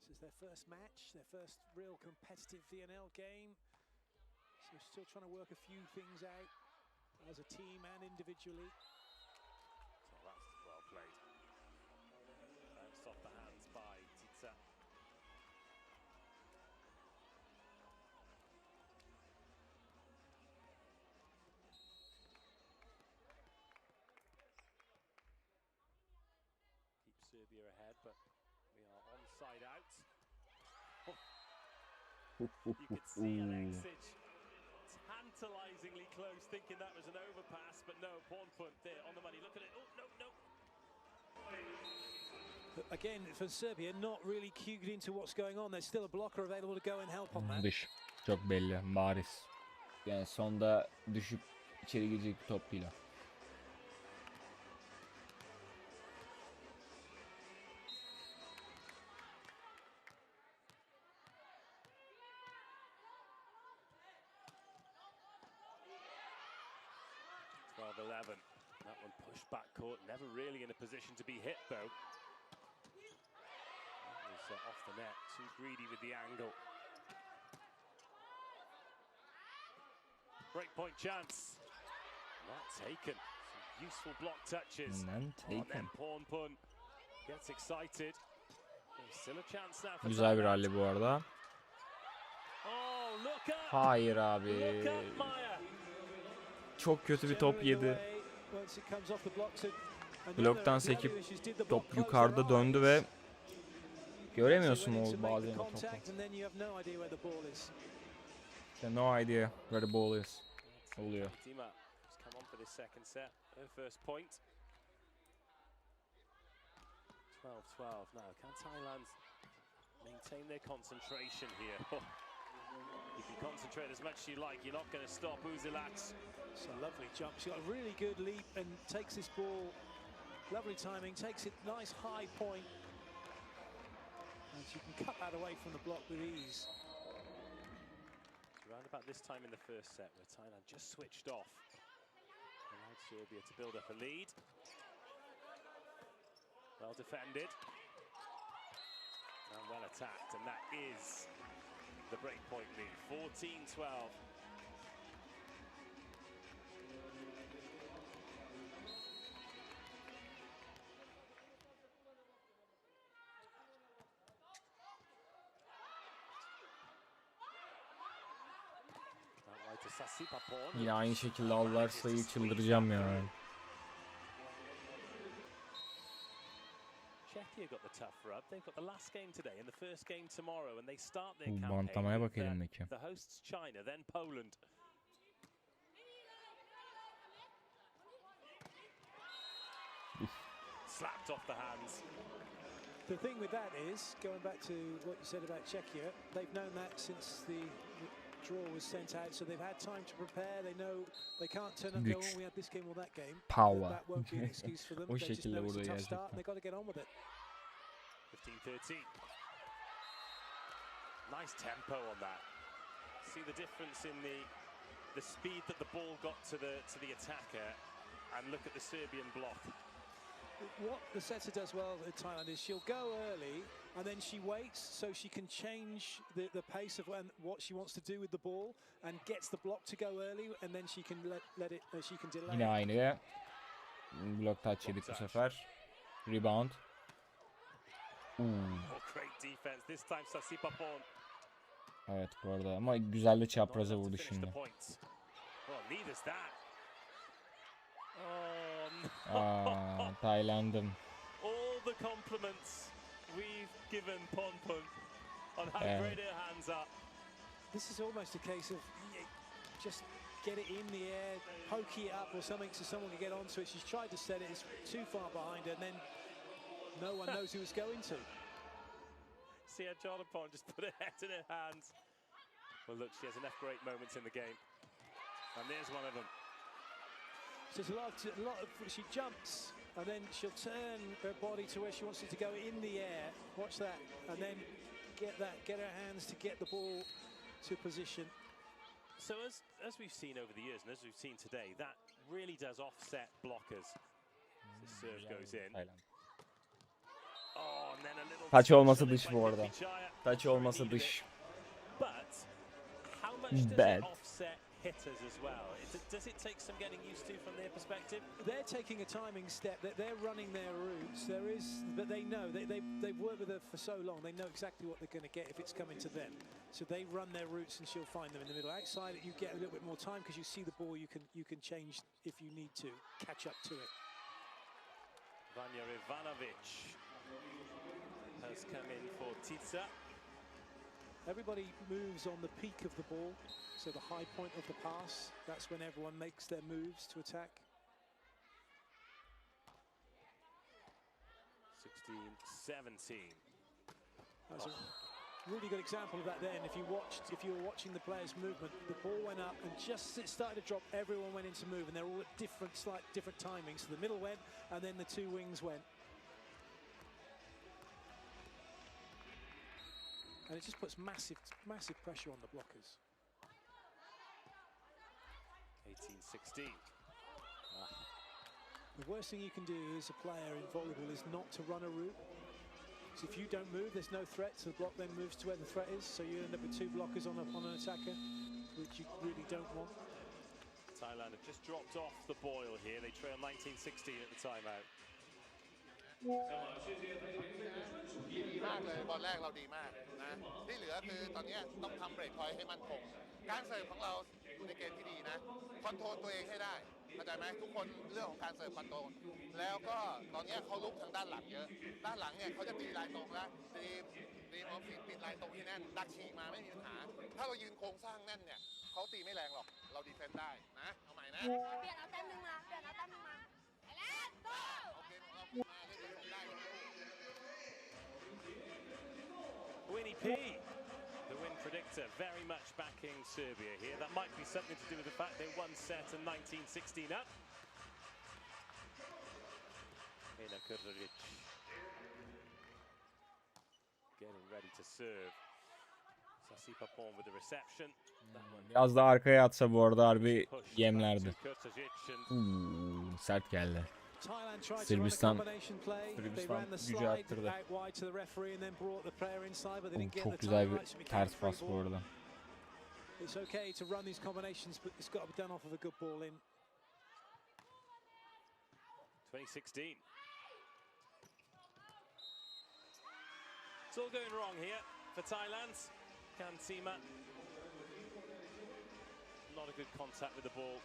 This is their first match, their first real competitive VNL game. So still trying to work a few things out as a team and individually. So that's well played. Bounced off the hands by Tita. Serbia ahead, but we are onside out. You could see Alexis tantalizingly close, thinking that was an overpass, but no, Pornpun there on the money. Look at it. Oh, no, no. Again, for Serbia, not really cued into what's going on. There's still a blocker available to go and help on that. Dış. Çok belli. Bariz. Yani sonda düşüp içeri girecek bir top değil o. That one pushed back court, never really in a position to be hit though. That was off the net, too greedy with the angle. Breakpoint chance, not taken. Some useful block touches. Taken. Pornpun gets excited. There's still a chance now for Güzel bir rally bu arada. Oh, look Hayır abi. Çok kötü bir top yedi. Bloktan sekip top yukarıda döndü ve göremiyorsun o bazen o topu. No idea where the ball is. Oluyor. 12-12 now. Can Thailand maintain their concentration here? You can concentrate as much as you like. You're not going to stop Uzilat's. It's a lovely jump. She's got a really good leap and takes this ball. Lovely timing. Takes it nice high point. And she can cut that away from the block with ease. Around about this time in the first set where Thailand just switched off. Allowed Serbia to build up a lead. Well defended. And well attacked. And that is the breakpoint lead. 14-12. Yine aynı şekilde aldılar sayıyı, çıldıracağım ya. Bu bantlamaya bak elimdeki. Slapped off the hands. The thing with that is, going back to what you said about Czechia, they've known that since the draw was sent out, so they've had time to prepare. They know they can't turn up and go, oh, we had this game or that game. Power. That won't be an excuse for them. They just know it's a tough start and they've got to get on with it. 15-13. Nice tempo on that. See the difference in the speed that the ball got to the attacker, and look at the Serbian block. What the setter does well in Thailand is she'll go early and then she waits so she can change the pace of what she wants to do with the ball and gets the block to go early, and then she can let it she can delay. Yine aynı. Blok touch yedik bu sefer. Rebound. Great defense this time, Sasipapon. Evet bu arada ama güzel de çapraza vurdu şimdi. Tayland'ım. All the compliments we've given Ponpon on how great her hands are. This is almost a case of just get it in the air, poke it up or something so someone can get onto it. She's tried to set it, it's too far behind her, and then no one knows who it's going to. See how Jonathan just put her head in her hands. Well, look, she has enough great moments in the game, and there's one of them. There's a lot of, she jumps and then she'll turn her body to where she wants it to go in the air. Watch that, and then get her hands to get the ball to position. So as we've seen over the years and as we've seen today, that really does offset blockers. The serve goes in. Oh, and then a little Taç olmasa dış bu arada. Taç olmasa dış. But how much does it offset hitters as well? Does it take some getting used to from their perspective? They're taking a timing step. They're running their routes. But they know they've worked with her for so long. They know exactly what they're going to get if it's coming to them. So they run their routes, and she'll find them in the middle. Outside, you get a little bit more time because you see the ball. You can change if you need to catch up to it. Vanya Ivanovic has come in for Titsa. Everybody moves on the peak of the ball, so the high point of the pass, that's when everyone makes their moves to attack. 16-17. That's a really good example of that then. If you were watching the players' movement, the ball went up and just as it started to drop, everyone went into move, and they're all at slight different timings. So the middle went, and then the two wings went. And it just puts massive pressure on the blockers. 18-16. The worst thing you can do as a player in volleyball is not to run a route. So if you don't move, there's no threat, so the block then moves to where the threat is, so you end up with two blockers on an attacker, which you really don't want. Thailand have just dropped off the boil here. They trail 19-16 at the timeout. ดีมากเลยบอลแรกเราดีมากนะที่เหลือคือตอนนี้ต้องทำเบรกพอยต์ให้มั่นคงการเสิร์ฟของเราอยู่ในเกณฑ์ที่ดีนะคอนโทรลตัวเองให้ได้เข้าใจไหมทุกคนเรื่องของการเสิร์ฟคอนโทรลแล้วก็ตอนนี้เขาลุกทางด้านหลังเยอะด้านหลังเนี่ยเขาจะตีลายตรงแล้วตีออฟฟิศปิดลายตรงที่แน่นดักฉีกมาไม่มีปัญหาถ้าเรายืนโครงสร้างแน่นเนี่ยเขาตีไม่แรงหรอกเราดีเฟนต์ได้นะเอาใหม่นะเปลี่ยนเอาแต้มหนึ่งมาเปลี่ยนเอาแต้มหนึ่งมาไปแล้วโต โอเคของเรามาเล่นผสมได้กันทุก Winnie P, the win predictor, very much backing Serbia here. That might be something to do with the fact they won set and 19-16 up. Hina Kurdovic getting ready to serve. Sasi Papon with the reception. Biraz daha arkaya atsa bu arada harbi yemlerdi. Sert geldi. Sırbistan gücü arttırdı. Çok güzel bir ters pas bu arada. It's okay to run these combinations, but it's got to be done off of a good ball in. 2016. It's all going wrong here for Thailand. Kantima. Not a good contact with the ball.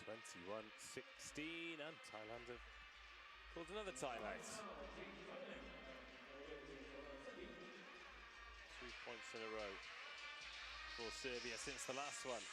(21-16) and Thailand have pulled another timeout. 2 points in a row for Serbia since the last one.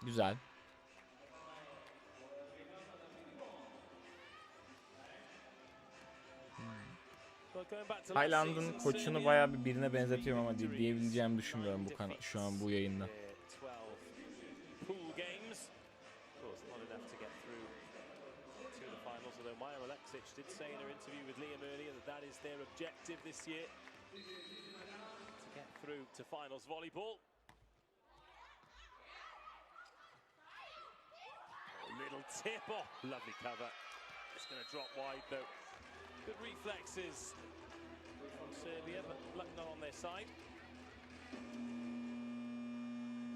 Güzel. Tayland'ın koçunu bayağı birine benzetiyorum ama diyebileceğimi düşünmüyorum şu an bu yayında. Did say in her interview with Liam earlier that that is their objective this year, to get through to finals volleyball. Little tip off, lovely cover. It's going to drop wide though. Good reflexes from Serbia, but luck not on their side.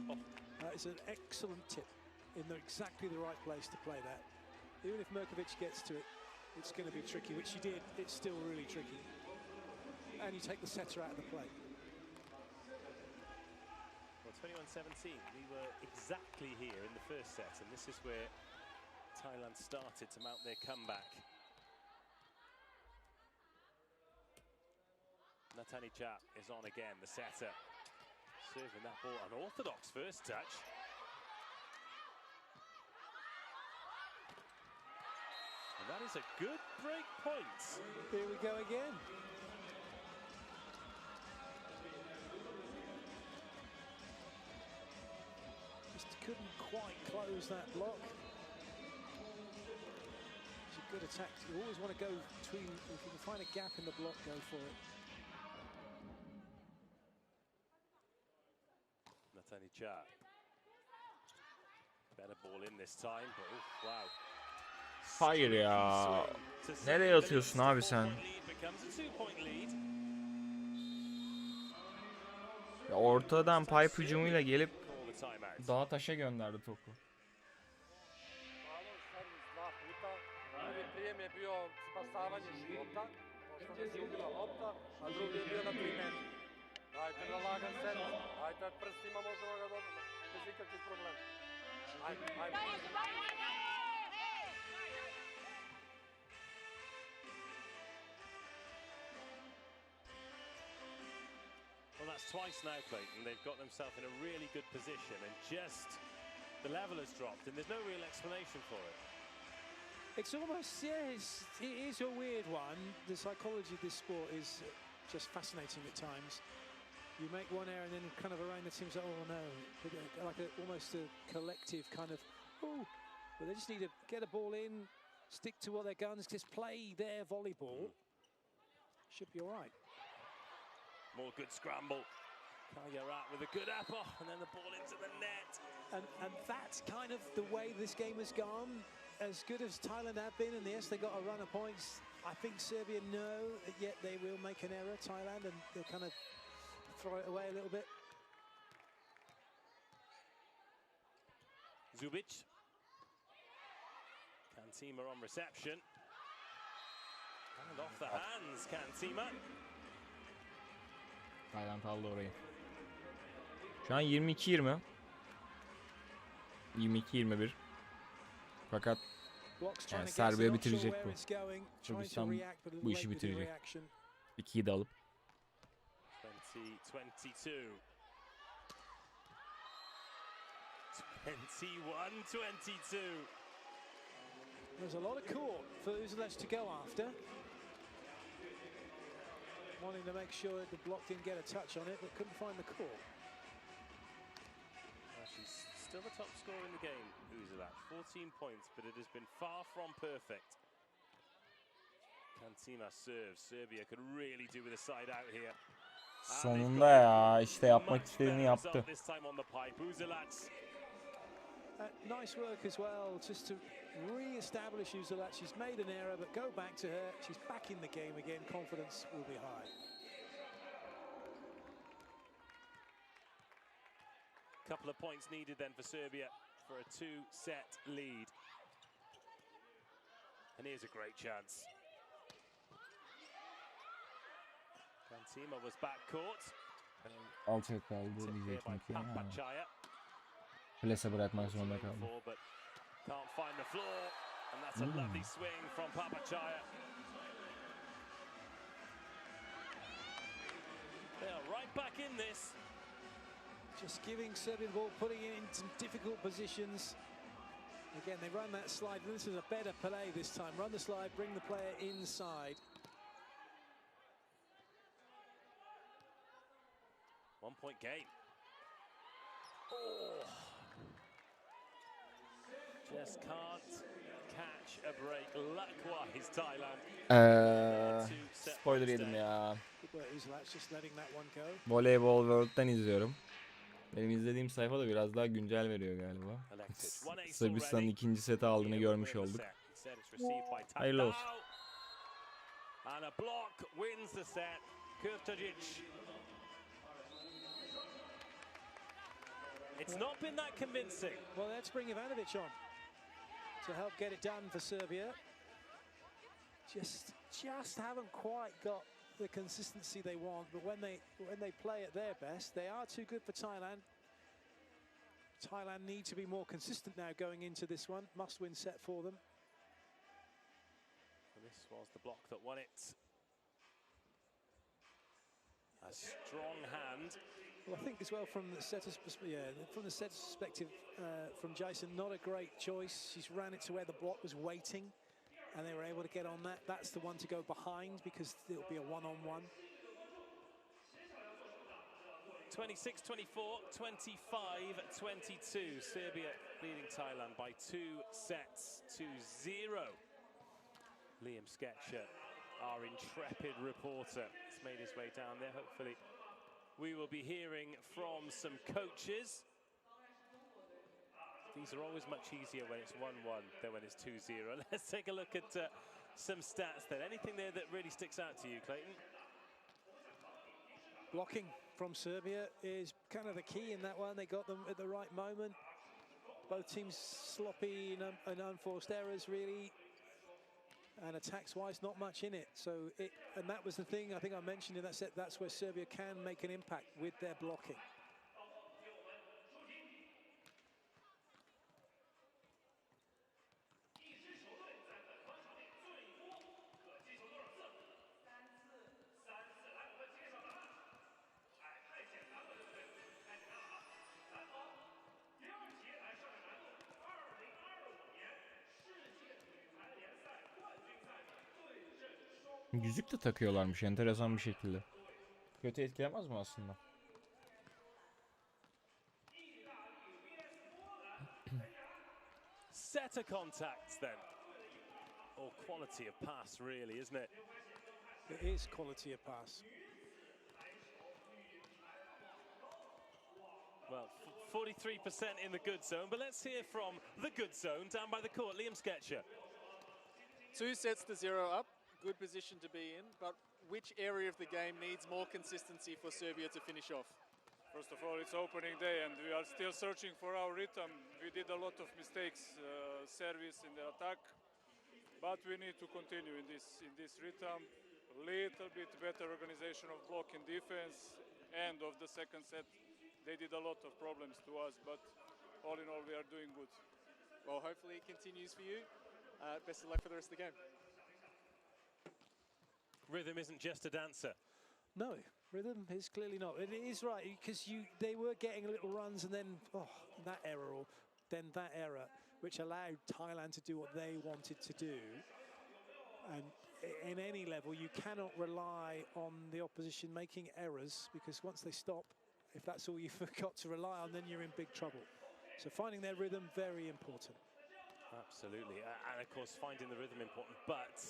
Oh. That is an excellent tip in exactly the right place to play that. Even if Merkovic gets to it, it's going to be tricky, which she did. It's still really tricky. And you take the setter out of the play. Well, 21-17, we were exactly here in the first set, and this is where Thailand started to mount their comeback. Natani Chap is on again, the setter. Serving that ball, an orthodox first touch. And that is a good break point. Here we go again. Just couldn't quite close that block. It's a good attack. You always want to go between, if you can find a gap in the block, go for it. Natani Cha. Better ball in this time, but oh, wow. Hayır ya. Nereye atıyorsun abi sen? Ya ortadan pipe hücumuyla gelip dağa taşa gönderdi topu. Well, that's twice now, Clayton. They've got themselves in a really good position, and just the level has dropped, and there's no real explanation for it. It's almost, yeah, it is a weird one. The psychology of this sport is just fascinating at times. You make one error and then kind of around the team's like, oh no, like almost a collective kind of, oh, But they just need to get a ball in, stick to what their guns, just play their volleyball. Should be all right. More good scramble. Kayarat with a good apple, and then the ball into the net. And that's kind of the way this game has gone. As good as Thailand have been, and yes, they got a run of points. I think Serbia know that yet they will make an error, Thailand, and they'll kind of throw it away a little bit. Zubic. Kantima on reception. And off the hands, Kantima. Tayland aldı orayı. Şu an 22-20. 22-21. Fakat yani Serbiya bitirecek bu. Sırbistan bu işi bitirecek. 2'yi de alıp. 20-22. 21-22. There's a lot of court for Uzelac to go after. Wanting to make sure the block didn't get a touch on it, but couldn't find the court. Well, she's still the top scorer in the game, Uzelac. 14 points, but it has been far from perfect. Kantima serves. Serbia could really do with a side out here. Sonunda ya, işte yapmak istediğini yaptı. Nice work as well, just to re-establish Uzelac. She's made an error, but go back to her. She's back in the game again. Confidence will be high. Couple of points needed then for Serbia for a two-set lead. And here's a great chance. Kantima was back court. Alçak kaldı diyecektim ki. Plase bırakmak zorunda kaldı. Can't find the floor, and that's a lovely swing from Papachaya. They are right back in this. Just giving Serbia the ball, putting it in some difficult positions. Again, they run that slide. This is a better play this time. Run the slide, bring the player inside. 1 point game. Oh. Just can't catch a break. Luck-wise, Thailand. Spoiler yedim ya. Just letting that one go. Voleybol World'den izliyorum. Benim izlediğim sayfa da biraz daha güncel veriyor galiba. Sırbistan'ın ikinci seti aldığını görmüş olduk. Hayırlı olsun. And a block wins the set. Kurtajic. It's not been that convincing. Well, let's bring Ivanovic on to help get it done for Serbia. Just haven't quite got the consistency they want, but when they play at their best, they are too good for Thailand. Thailand need to be more consistent now going into this one. Must-win set for them. This was the block that won it. A strong hand. Well, I think as well from the setter's perspective, from Jason, not a great choice. She's ran it to where the block was waiting, and they were able to get on that. That's the one to go behind because it'll be a one-on-one. 26-24, 25-22. Serbia leading Thailand by 2 sets to 0. Liam Sketcher, our intrepid reporter, has made his way down there. Hopefully we will be hearing from some coaches. These are always much easier when it's 1-1 than when it's 2-0. Let's take a look at some stats then. Anything there that really sticks out to you, Clayton? Blocking from Serbia is kind of the key in that one. They got them at the right moment. Both teams sloppy and unforced errors, really. And attacks-wise, not much in it. And that was the thing I think I mentioned in that set. That's where Serbia can make an impact with their blocking. Yüzük de takıyorlarmış enteresan bir şekilde. Kötü etkilemez mi aslında? set of contacts then. Or quality of pass, really, isn't it? It is quality of pass. Well, 43% in the good zone, but let's hear from the good zone down by the court. Liam Sketcher. 2 sets to 0 up, good position to be in, but which area of the game needs more consistency for Serbia to finish off? First of all, it's opening day and we are still searching for our rhythm. We did a lot of mistakes, service in the attack, but we need to continue in this rhythm. A little bit better organization of block and defense. End of the second set, they did a lot of problems to us, but all in all, we are doing good. Well, hopefully it continues for you. Best of luck for the rest of the game. Rhythm isn't just a dancer. No, rhythm is clearly not. It is right, because they were getting little runs and then that error, or then that error, which allowed Thailand to do what they wanted to do. And in any level, you cannot rely on the opposition making errors, because once they stop, if that's all you've got to rely on, then you're in big trouble. So finding their rhythm, very important. Absolutely, and of course finding the rhythm important, but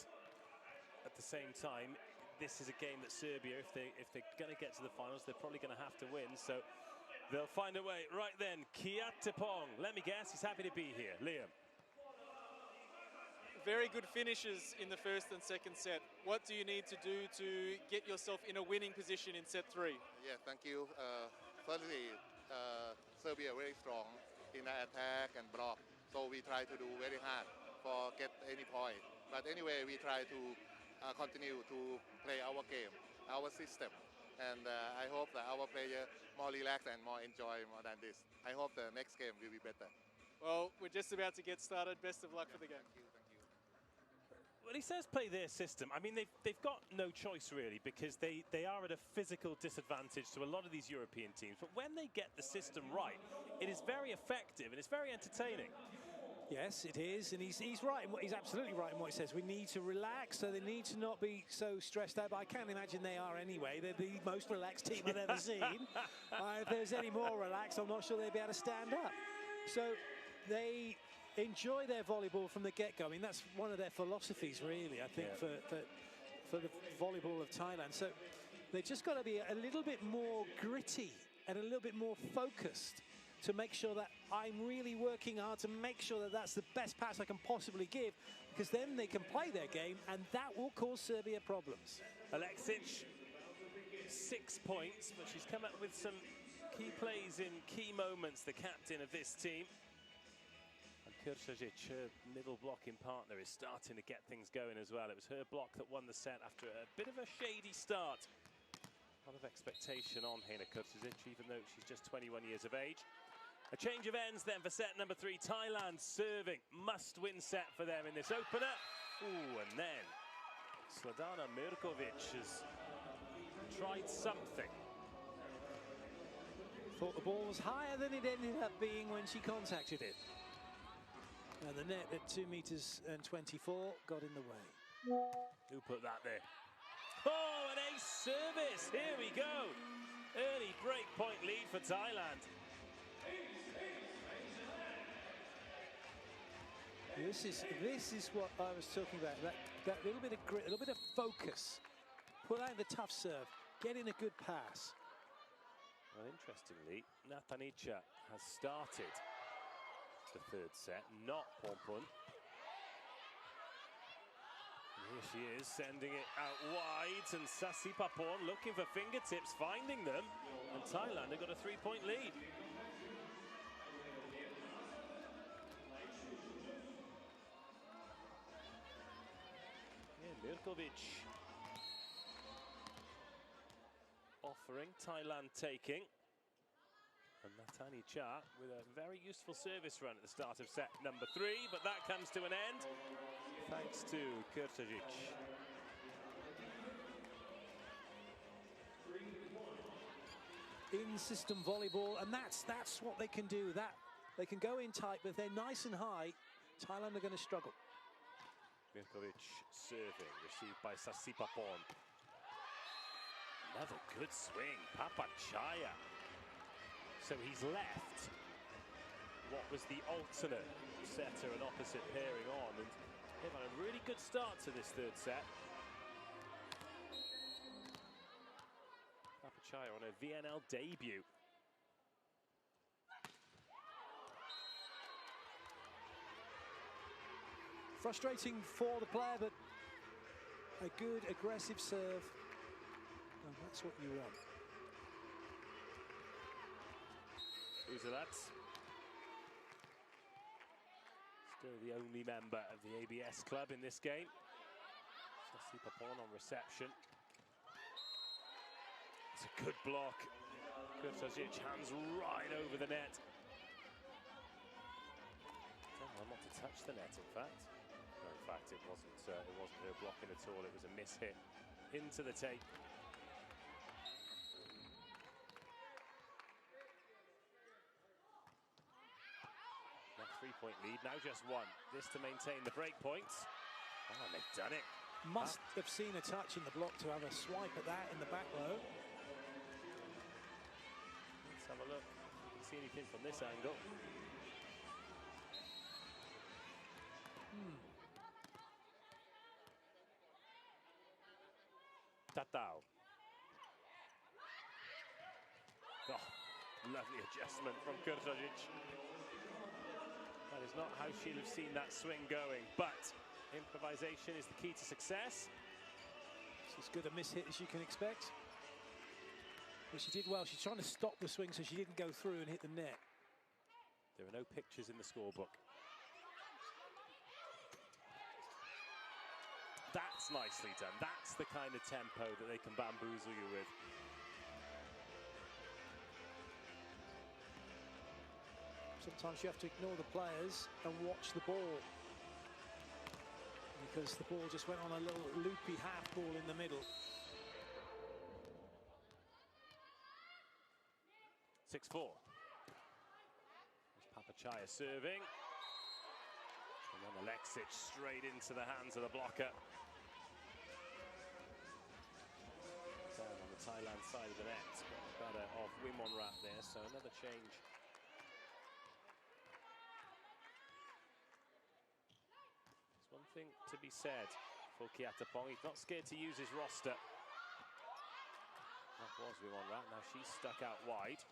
at the same time, this is a game that Serbia, if they're going to get to the finals, they're probably going to have to win, so they'll find a way. Right then, Kiatepong, let me guess, he's happy to be here. Liam. Very good finishes in the first and second set. What do you need to do to get yourself in a winning position in set 3? Yeah, thank you. Firstly, Serbia very strong in the attack and block. So we try to do very hard for get any point. But anyway, we try to continue to play our game, our system. And I hope that our player more relaxed and more enjoy more than this. I hope the next game will be better. Well, we're just about to get started. Best of luck for the game. Thank you, thank you. Well, he says play their system. I mean, they've got no choice, really, because they are at a physical disadvantage to a lot of these European teams. But when they get the system right, it is very effective and it's very entertaining. Yes, it is, and he's right. He's absolutely right in what he says. We need to relax, so they need to not be so stressed out. But I can't imagine they are anyway. They're the most relaxed team I've ever seen. If there's any more relaxed, I'm not sure they'd be able to stand up. So they enjoy their volleyball from the get-go. I mean, that's one of their philosophies, really, I think, for the volleyball of Thailand. So they've just got to be a little bit more gritty and a little bit more focused to make sure that I'm really working hard to make sure that that's the best pass I can possibly give, because then they can play their game, and that will cause Serbia problems. Alexic, 6 points, but she's come up with some key plays in key moments, the captain of this team. And Kırşajic, her middle blocking partner, is starting to get things going as well. It was her block that won the set after a bit of a shady start. A lot of expectation on Hena Kırşajic, even though she's just 21 years of age. A change of ends then for set number 3. Thailand serving. Must-win set for them in this opener. Ooh, and then Sladana Mirkovic has tried something. Thought the ball was higher than it ended up being when she contacted it. And the net at 2 meters and 24 got in the way. Who put that there? Oh, an ace service. Here we go. Early break-point lead for Thailand. This is what I was talking about. That little bit of grit, a little bit of focus. Pull out the tough serve. Get in a good pass. Well, interestingly, Natanica has started the third set, not Pompon. And here she is, sending it out wide, and Sasipapon looking for fingertips, finding them, and Thailand have got a 3-point lead. Yeah, Mirkovic offering, Thailand taking. And Natanica with a very useful service run at the start of set number 3, but that comes to an end thanks to Kırşajic. In-system volleyball, and that's what they can do. That they can go in tight, but if they're nice and high, Thailand are going to struggle. Mirkovic serving, received by Sasipapon. Another good swing, Papachaya. So he's left what was the alternate setter and opposite pairing on, and they've had a really good start to this third set. Papachaya on a VNL debut. Frustrating for the player, but a good aggressive serve, and that's what you want. Uzelat, still the only member of the ABS club in this game. Sasi Papon on reception. It's a good block. Kurtajic hands right over the net. Don't know not to touch the net, in fact. No, in fact, it wasn't her blocking at all. It was a miss hit into the tape. That 3-point lead, now just one. This to maintain the break points. Oh, and they've done it. Must have seen a touch in the block to have a swipe at that in the back row. Let's have a look. Can you see anything from this angle? Tatao. Oh, lovely adjustment from Kurtajic. That is not how she'll have seen that swing going, but improvisation is the key to success. It's as good a miss hit as you can expect. But she did well. She's trying to stop the swing so she didn't go through and hit the net. There are no pictures in the scorebook. That's nicely done. That's the kind of tempo that they can bamboozle you with. Sometimes you have to ignore the players and watch the ball, because the ball just went on a little loopy half ball in the middle. 6-4. There's Papachaya serving. And then Alexic straight into the hands of the blocker. Down on the Thailand side of the net. Got better off Wimonrat there, so another change. There's one thing to be said for Kiatapong. He's not scared to use his roster. That was Wimonrat. Now she's stuck out wide.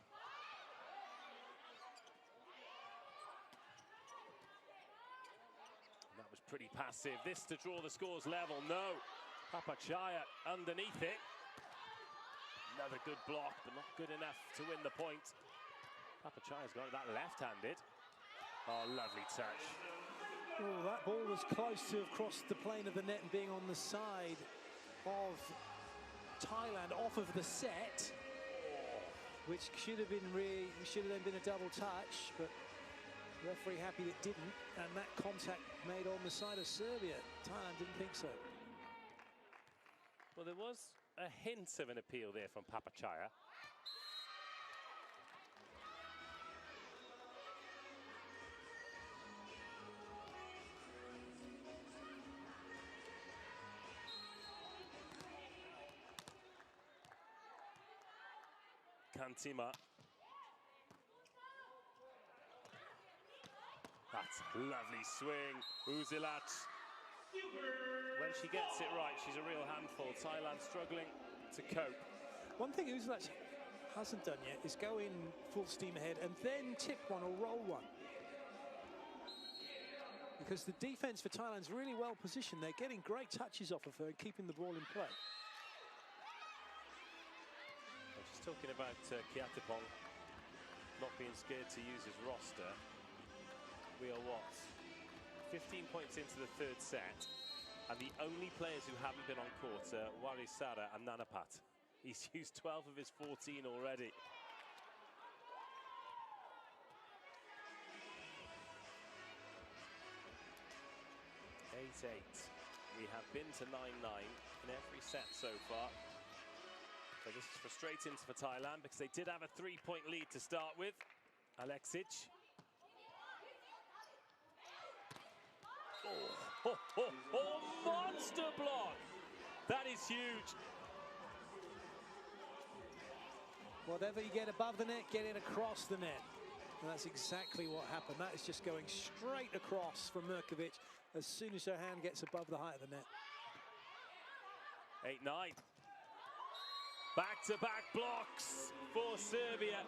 That was pretty passive. This to draw the scores level. No. Papachaya underneath it. Another good block, but not good enough to win the point. Papachaya's got that left-handed. Oh, lovely touch. Oh, that ball was close to have crossed the plane of the net and being on the side of Thailand off of the set, which should have then been a double touch, but the referee happy it didn't, and that contact made on the side of Serbia. Thailand didn't think so. Well, there was a hint of an appeal there from Papachaya. Kantima. That's a lovely swing. Uzelat. When she gets it right, she's a real handful. Thailand struggling to cope. One thing Uzelat hasn't done yet is go in full steam ahead and then tip one or roll one. Because the defense for Thailand's really well positioned. They're getting great touches off of her and keeping the ball in play. She's talking about Kiatapong not being scared to use his roster. We are what? 15 points into the third set, and the only players who haven't been on court are Warisara and Nanapat. He's used 12 of his 14 already. We have been to 9-9 in every set so far. So this is frustrating for Thailand because they did have a 3-point lead to start with. Alexic. Oh, monster block! That is huge. Whatever you get above the net, get it across the net. And that's exactly what happened. That is just going straight across from Mirkovic as soon as her hand gets above the height of the net. 8-9. Back-to-back blocks for Serbia.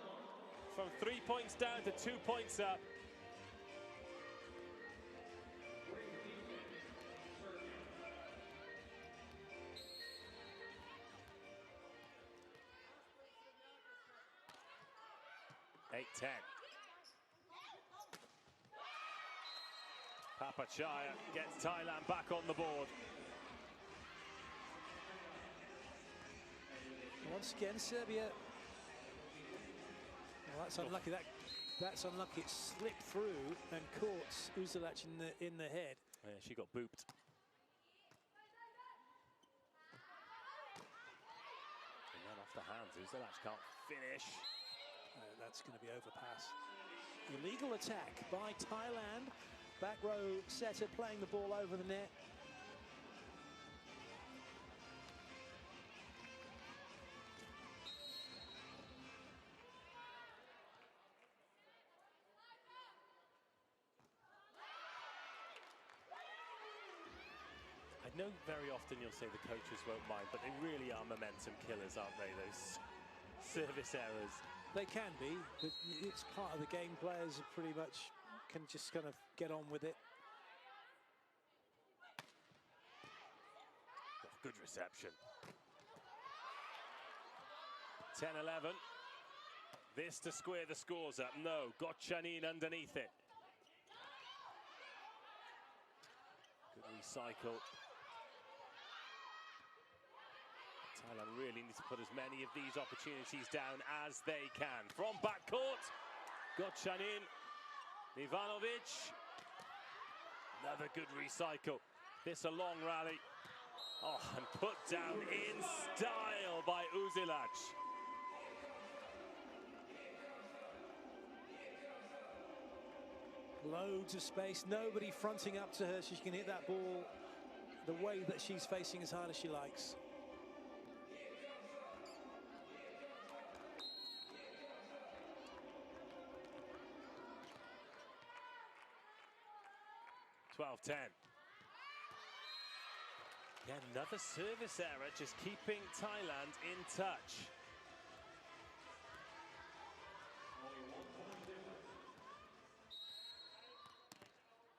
From 3 points down to 2 points up. (8-10). Papachaya gets Thailand back on the board. Once again, Serbia. Well, that's unlucky. That's unlucky. It slipped through and caught Uzelac in the head. Yeah, she got booped. And then off the hands, Uzelac can't finish. That's going to be overpass. Illegal attack by Thailand. Back row setter playing the ball over the net. I know very often you'll say the coaches won't mind, but they really are momentum killers, aren't they, those service errors? They can be, but it's part of the game. Players are pretty much can just kind of get on with it. Oh, good reception. 10-11. This to square the scores up. No, got Chanin underneath it. Good recycle. Thailand really needs to put as many of these opportunities down as they can. From backcourt, got Chanin. Ivanovic. Another good recycle. This a long rally. Oh, and put down in style by Uzelac. Loads of space, nobody fronting up to her, so she can hit that ball the way that she's facing as hard as she likes. (12-10). Yeah, another service error, just keeping Thailand in touch.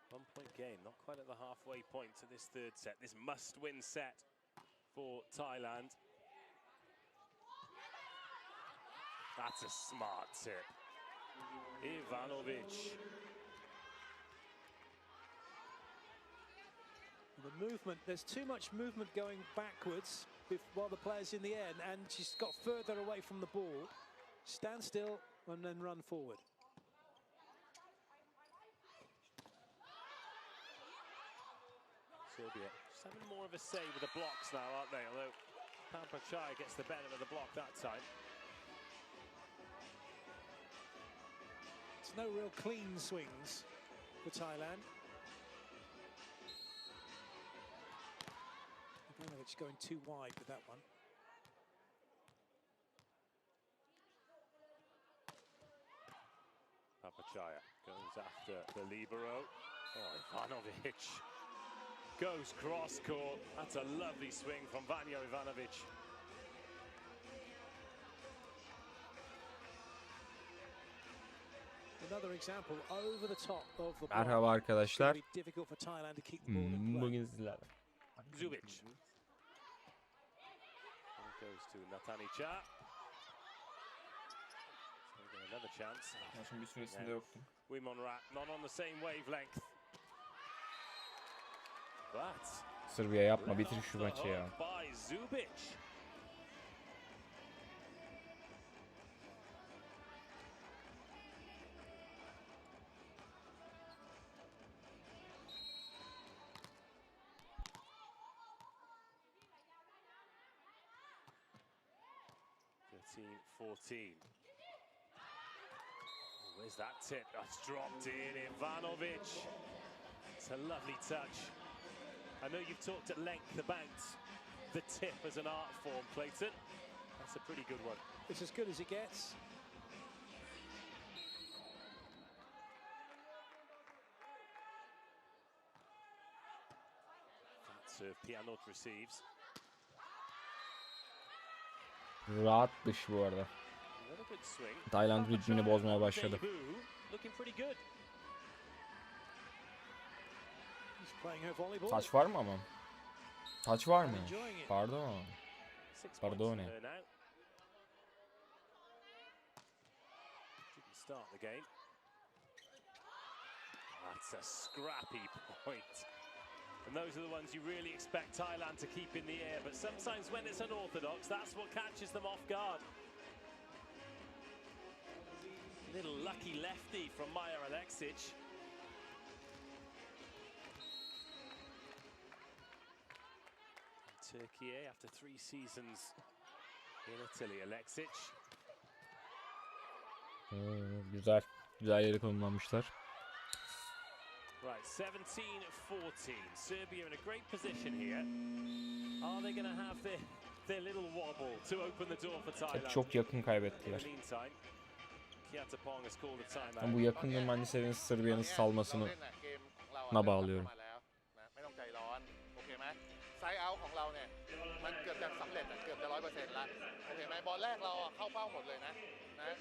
One-point game, not quite at the halfway point to this third set. This must-win set for Thailand. That's a smart tip. Ivanovic. The movement, there's too much movement going backwards while the player's in the air, and she's got further away from the ball. Stand still and then run forward. Serbia just having more of a say with the blocks now, aren't they? Although Papachaya gets the better of the block that time. It's no real clean swings for Thailand. Ivanovic going too wide with that one. Papachaya goes after the libero. Oh, Ivanovic goes cross court. That's a lovely swing from Vanja Ivanovic. Another example over the top of the block. Merhaba arkadaşlar. It's gonna be difficult for Thailand to keep the ball in play. Bugün sizlerle. Zubic. Goes to Natanica. Another chance. Maçın bir süresinde yoktum. Wimonrat not on the same wavelength. But Sırbia yapma, bitir şu maçı ya. by Zubic. (13-14). Where's that tip? That's dropped in. Ivanovic. It's a lovely touch. I know you've talked at length about the tip as an art form, Clayton. That's a pretty good one. It's as good as it gets. serve Pianot receives. Rahat dış bu arada. Tayland ritmini bozmaya başladı. Taç var mı ama? Taç var mı? Pardon. Pardon. Start the game. That's a scrappy point. And those are the ones you really expect Thailand to keep in the air. But sometimes when it's unorthodox, that's what catches them off guard. Little lucky lefty from Maja Aleksic. Turkey after 3 seasons in Italy, Aleksic. Güzel. Güzel yere konumlanmışlar. Right, 17-14. Serbia in a great position here. Are they going to have their little wobble to open the door for Thailand? Çok yakın kaybettiler. Ben bu yakınlığın bence seviyesi Serbia'nın salmasını bağlıyorum. ไซด์เอาท์ของเราเนี่ยมันเกือบจะสำเร็จเกือบจะ 100% ละโอเคไหมบอลแรกเราเข้าเป้าหมดเลยนะ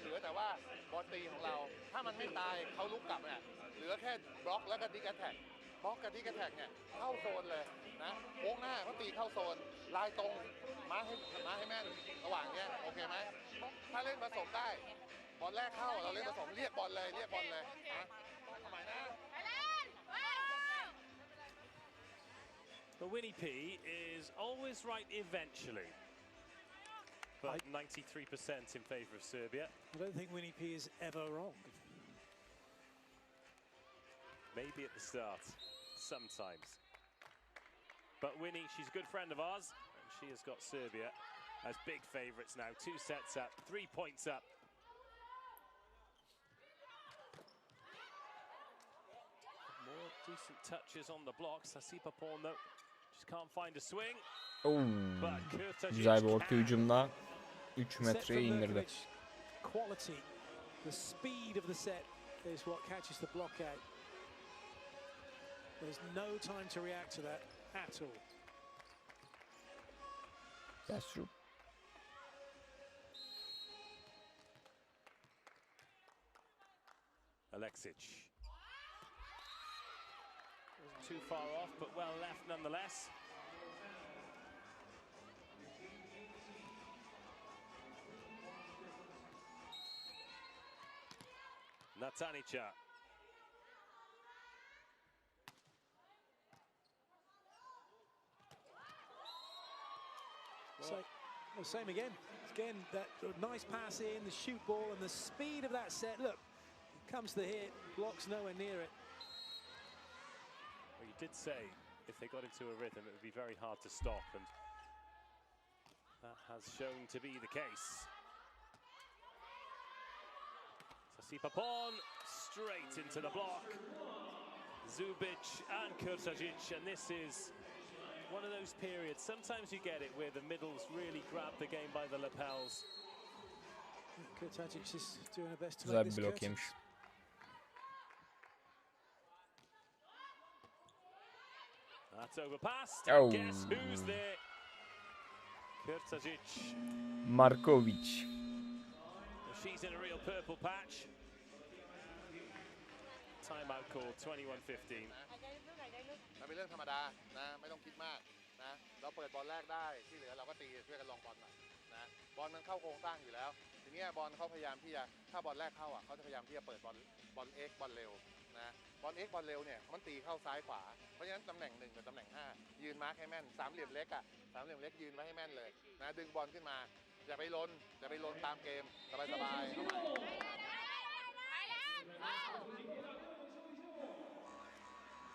เหลือแต่ว่าบอลตีของเราถ้ามันไม่ตายเขาลุกกลับเนี่ยเหลือแค่บล็อกแล้วก็ดิกแอทแทกบล็อกกับดิกแอทแทกเนี่ยเข้าโซนเลยนะโค้งหน้าเขาตีเข้าโซนลายตรงมาให้แม่นระหว่างเนี้ยโอเคไหมถ้าเล่นผสมได้บอลแรกเข้าเราเล่นผสมเรียกบอลเลยนะทำไมนะ But Winnie P is always right eventually. But 93% in favour of Serbia. I don't think Winnie P is ever wrong. Maybe at the start, sometimes. But Winnie, she's a good friend of ours, and she has got Serbia as big favourites now. 2 sets up, 3 points up. More decent touches on the blocks. Hasipa Porn though. Just can't find a swing. Güzel bir orta hücumla 3 metreye indirdi. Quality, the speed of the set is what catches the block out. There's no time to react to that at all. That's true. Aleksic. Wasn't too far off, but well left nonetheless. Natanica. So, well, same again. Again, that nice pass in, the shoot ball, and the speed of that set. Look, comes the hit, blocks nowhere near it. Well, you did say if they got into a rhythm, it would be very hard to stop, and that has shown to be the case. Sasipapon straight into the block. Zubic and Kurtajic, and this is one of those periods. Sometimes you get it where the middles really grab the game by the lapels. Kurtajic is doing her best to Güzel make bir this blok yemiş. That's overpassed. Oh. Guess who's there? Kurtajic. Markovic. She's in a real purple patch. Timeout call 21-15. มันเป็นเรื่องธรรมดานะไม่ต้องคิดมากนะเราเปิดบอลแรกได้ที่เหลือเราก็ตีช่วยกันลองบอลหน่อยนะบอลมันเข้าโครงสร้างอยู่แล้วทีนี้บอลเขาพยายามที่จะถ้าบอลแรกเข้าอ่ะเขาจะพยายามที่จะเปิดบอล X บอลเร็วนะบอล X บอลเร็วเนี่ยมันตีเข้าซ้ายขวาเพราะฉะนั้นตำแหน่ง1กับตำแหน่ง5ยืนมาร์คให้แม่นสามเหลี่ยมเล็กอ่ะสามเหลี่ยมเล็กยืนไว้ให้แม่นเลยนะดึงบอลขึ้นมาอย่าไปลนตามเกมสบายๆ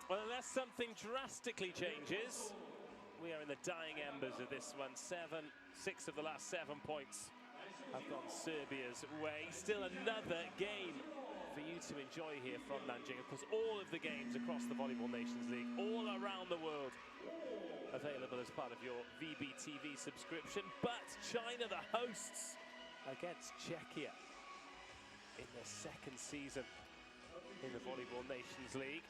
Well, unless something drastically changes, we are in the dying embers of this one. 6 of the last 7 points have gone Serbia's way. Still another game for you to enjoy here from Nanjing. Of course, all of the games across the Volleyball Nations League, all around the world, available as part of your VBTV subscription. But China, the hosts, against Czechia in their second season in the Volleyball Nations League.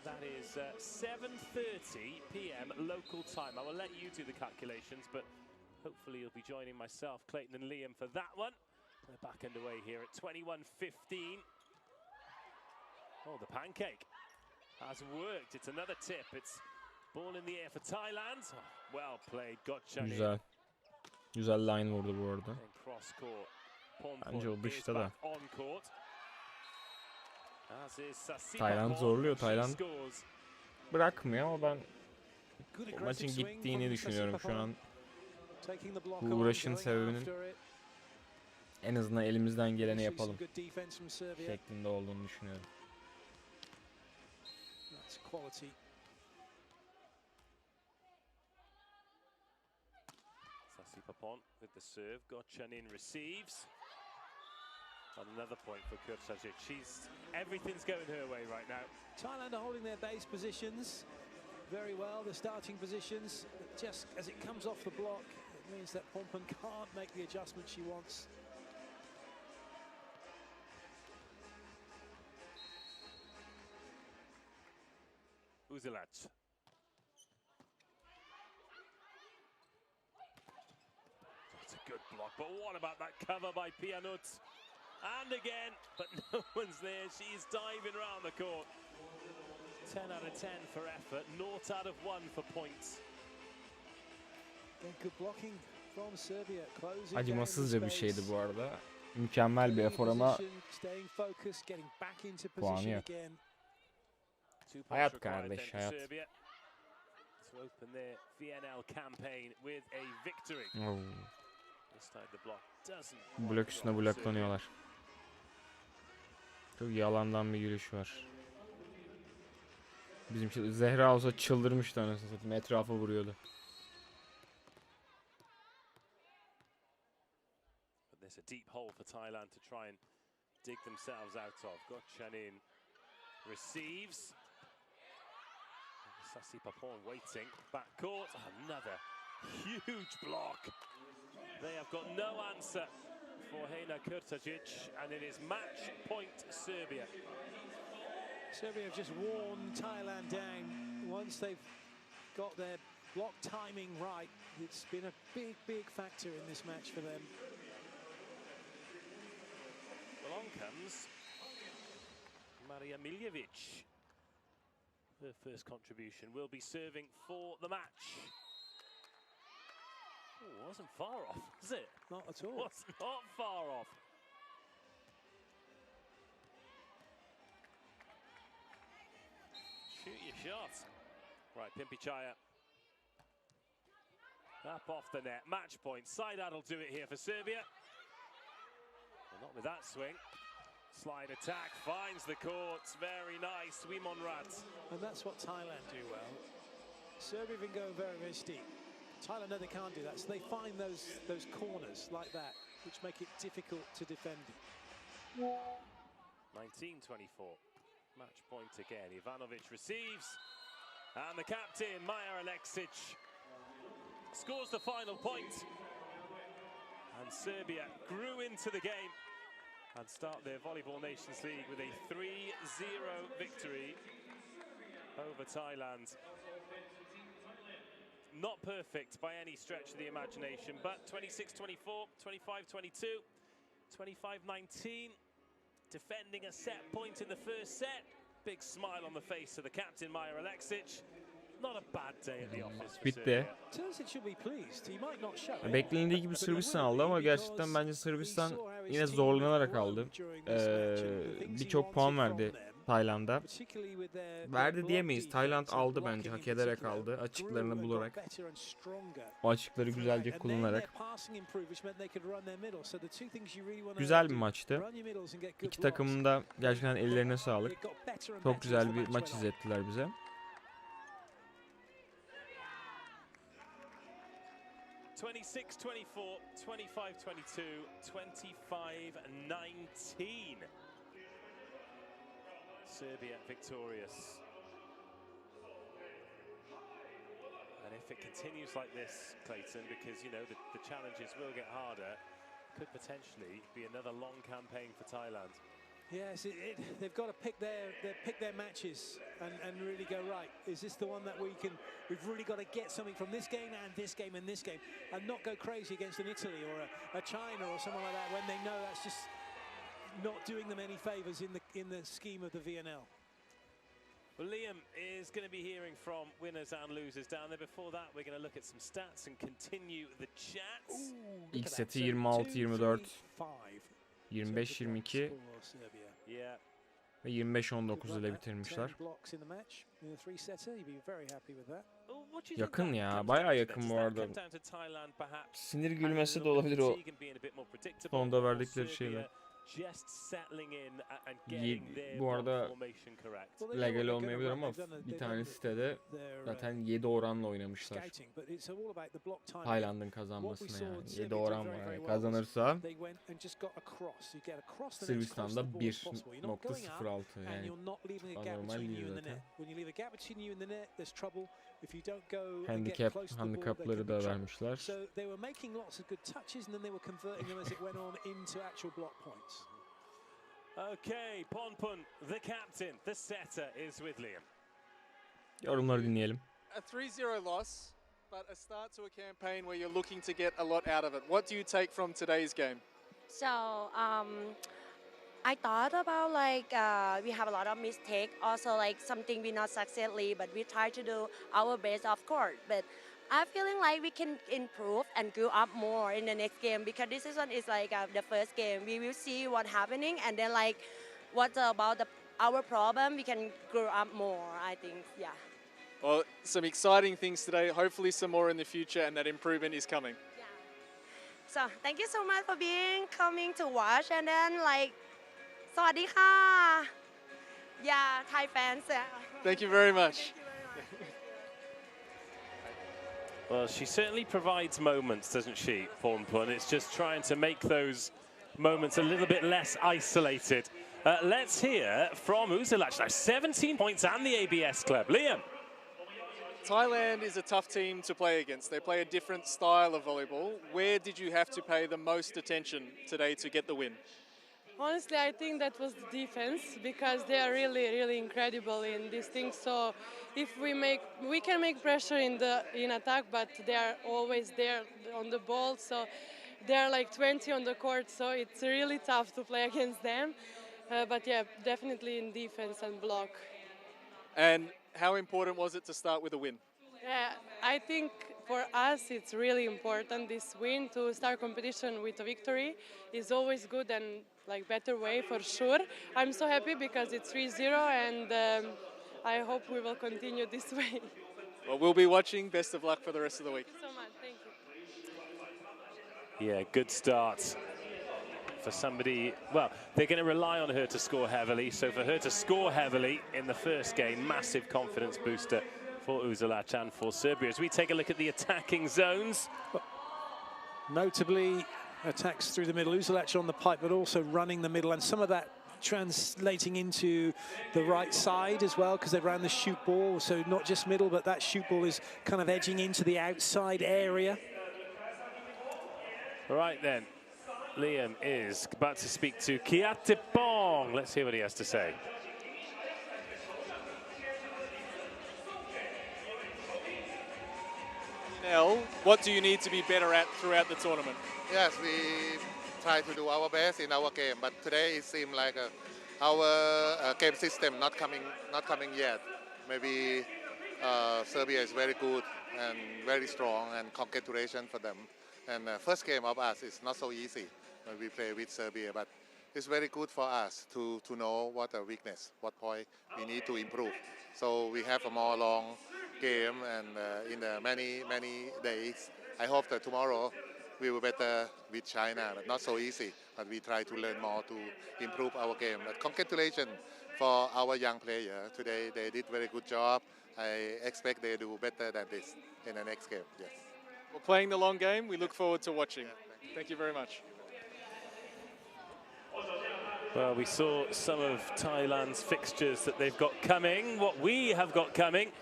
That is 7:30 p.m. local time. I will let you do the calculations, but hopefully you'll be joining myself, Clayton and Liam for that one. We're back underway here at 21:15. Oh, the pancake has worked. It's another tip. It's ball in the air for Thailand. Oh, well played. Gotcha. Güzel. Güzel line vurdu bu arada. Cross court. Bence o dışta da. On court. Tayland zorluyor. Tayland bırakmıyor ama ben o maçın gittiğini düşünüyorum şu an. Bu uğraşın sebebinin en azından elimizden geleni yapalım şeklinde olduğunu düşünüyorum. Papon with the serve. Gotchanin receives. Another point for Kursajic. Everything's going her way right now. Thailand are holding their base positions very well, the starting positions. Just as it comes off the block, it means that Pompan can't make the adjustment she wants. Uzilac. That's a good block, but what about that cover by Pianut? And again, but no one's there. She's diving around the court. 10 out of 10 for effort, 0 out of 1 for points. Good blocking from Serbia. Acımasızca bir şeydi bu arada. Mükemmel bir efor ama puanı yok. Hayat kardeş, hayat. To open their VNL campaign with a victory. This time the block doesn't. Blok üstüne bloklanıyorlar. Çok yalandan bir giriş var. Bizim Zehra olsa çıldırmıştı anasını satayım. Etrafa vuruyordu. But there's a deep hole for Thailand to try and dig themselves out of. Gotchanin receives. Sasi Papon waiting. Back court. Another huge block. They have got no answer for Hena Kurtajic, and it is match point Serbia. Serbia have just worn Thailand down. Once they've got their block timing right, it's been a big factor in this match for them. Along comes Marija Miljevic. Her first contribution will be serving for the match. Oh, wasn't far off, was it? Not at all. Was not far off. Shoot your shot. Right, Pimpichaya. Up off the net. Match point. Saidad will do it here for Serbia. Well, not with that swing. Slide attack finds the court. Very nice. Wimonrad. And that's what Thailand do well. Serbia have been going very steep. Thailand know they can't do that, so they find those corners like that, which make it difficult to defend. 19-24. Match point again. Ivanovic receives. And the captain, Maja Aleksic, scores the final point. And Serbia grew into the game and start their Volleyball Nations League with a 3-0 victory over Thailand. Not perfect by any stretch of the imagination, but 26-24, 25-22, 25-19, defending a set point in the first set. Big smile on the face of the captain, Maja Aleksic. Not a bad day at the office for Bitti. Beklendiği gibi Sırbistan aldı ama gerçekten bence Sırbistan yine zorlanarak aldı. Birçok puan verdi Tayland'a. Verdi diyemeyiz. Tayland aldı bence. Hak ederek aldı. Açıklarını bularak. O açıkları güzelce kullanarak. Güzel bir maçtı. İki takımın da gerçekten ellerine sağlık. Çok güzel bir maç izlettiler bize. (26-24, 25-22, 25-19). Serbia victorious. And if it continues like this, Clayton, because, you know, the challenges will get harder, could potentially be another long campaign for Thailand. Yes, they've got to pick their matches and really go, right, is this the one that we've really got to get something from this game and this game and this game, and not go crazy against an Italy or a China or someone like that when they know that's just not doing them any favors in the scheme of the VNL. Well, Liam is going to be hearing from winners and losers down there. Before that, we're going to look at some stats and continue the chats. İlk seti 26-24, 25-22 ve 25-19 ile bitirmişler. Yakın ya, bayağı yakın bu arada. Sinir gülmesi de olabilir o sonunda verdikleri şeyler. Bu arada legal olmayabilir ama bir tane sitede zaten 7 oranla oynamışlar. Tayland'ın kazanmasına yani. 7 oran var. Yani kazanırsa Sırbistan'da 1.06 yani anormal değil zaten. Handikapları da vermişler. Okay, Ponpun, the captain, the setter is with Liam. Yorumları dinleyelim. A 3-0 loss, but a start to a campaign where you're looking to get a lot out of it. What do you take from today's game? So, I thought about like we have a lot of mistakes. Also, like something we not successfully, but we try to do our best, of course. But I'm feeling like we can improve and grow up more in the next game because this one is like the first game. We will see what's happening and then like what's about our problem. We can grow up more, I think. Yeah. Well, some exciting things today. Hopefully, some more in the future, and that improvement is coming. Yeah. So thank you so much for coming to watch and then like. สวัสดีค่ะ Yeah, Thai fans. Thank you very much. Well, she certainly provides moments, doesn't she, Ponpun? It's just trying to make those moments a little bit less isolated. Let's hear from Uzelac now. 17 points and the ABS club. Liam. Thailand is a tough team to play against. They play a different style of volleyball. Where did you have to pay the most attention today to get the win? Honestly, I think that was the defense because they are really, really incredible in these things. So, if we can make pressure in attack, but they are always there on the ball. So, they are like 20 on the court. So it's really tough to play against them. But yeah, definitely in defense and block. And how important was it to start with a win? Yeah, I think for us it's really important this win to start competition with a victory is always good and like better way for sure. I'm so happy because it's 3-0 and I hope we will continue this way. Well, we'll be watching. Best of luck for the rest of the week. Thank you so much. Thank you. Yeah, good start for somebody. Well, they're going to rely on her to score heavily. So for her to score heavily in the first game, massive confidence booster for Uzelac and for Serbia. As we take a look at the attacking zones. Notably, attacks through the middle, Uzelac on the pipe, but also running the middle, and some of that translating into the right side as well, because they ran the shoot ball, so not just middle, but that shoot ball is kind of edging into the outside area. Right then, Liam is about to speak to Kiatipong. Let's hear what he has to say. What do you need to be better at throughout the tournament? Yes, we try to do our best in our game, but today it seemed like our game system not coming yet. Maybe Serbia is very good and very strong, and congratulations for them. And first game of us is not so easy when we play with Serbia, but it's very good for us to know what our weakness, what point we need to improve. So we have a more long game, and in the many days, I hope that tomorrow we will better with China, but not so easy. But we try to learn more to improve our game. But congratulations for our young player today. They did very good job. I expect they do better than this in the next game. Yes. We're playing the long game. We look forward to watching. Thank you very much. Well, we saw some of Thailand's fixtures that they've got coming. What we have got coming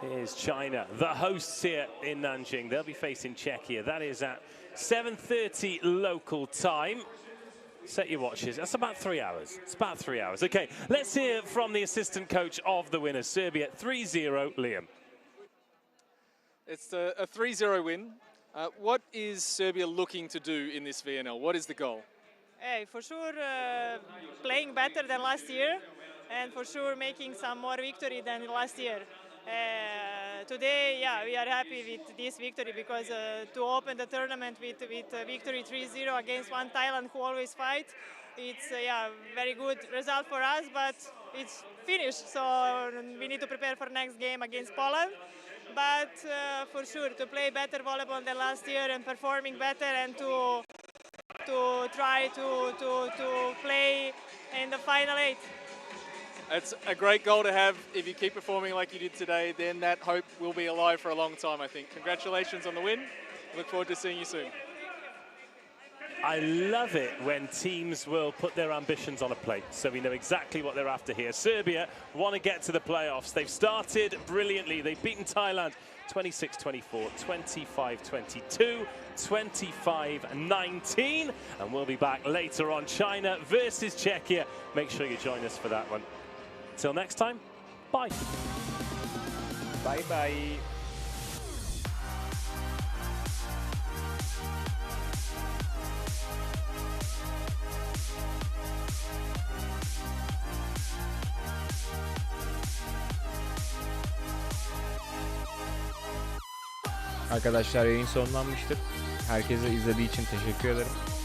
is China, the hosts here in Nanjing. They'll be facing Czechia. That is at 7:30 local time. Set your watches. That's about 3 hours. It's about 3 hours. Okay, let's hear from the assistant coach of the winners, Serbia 3-0, Liam. It's a 3-0 win. What is Serbia looking to do in this VNL? What is the goal? Hey, for sure playing better than last year, and for sure making some more victory than last year. Today, yeah, we are happy with this victory because to open the tournament with victory 3-0 against one Thailand who always fight, it's yeah, very good result for us, but it's finished, so we need to prepare for next game against Poland. But for sure, to play better volleyball than last year and performing better and to try to play in the final 8. It's a great goal to have. If you keep performing like you did today, then that hope will be alive for a long time, I think. Congratulations on the win. Look forward to seeing you soon. I love it when teams will put their ambitions on a plate, so we know exactly what they're after here. Serbia want to get to the playoffs. They've started brilliantly. They've beaten Thailand 26-24, 25-22, 25-19, and we'll be back later on. China versus Czechia. Make sure you join us for that one. Till next time, bye. Bye-bye. Arkadaşlar yayın sonlanmıştır. Herkese izlediği için teşekkür ederim.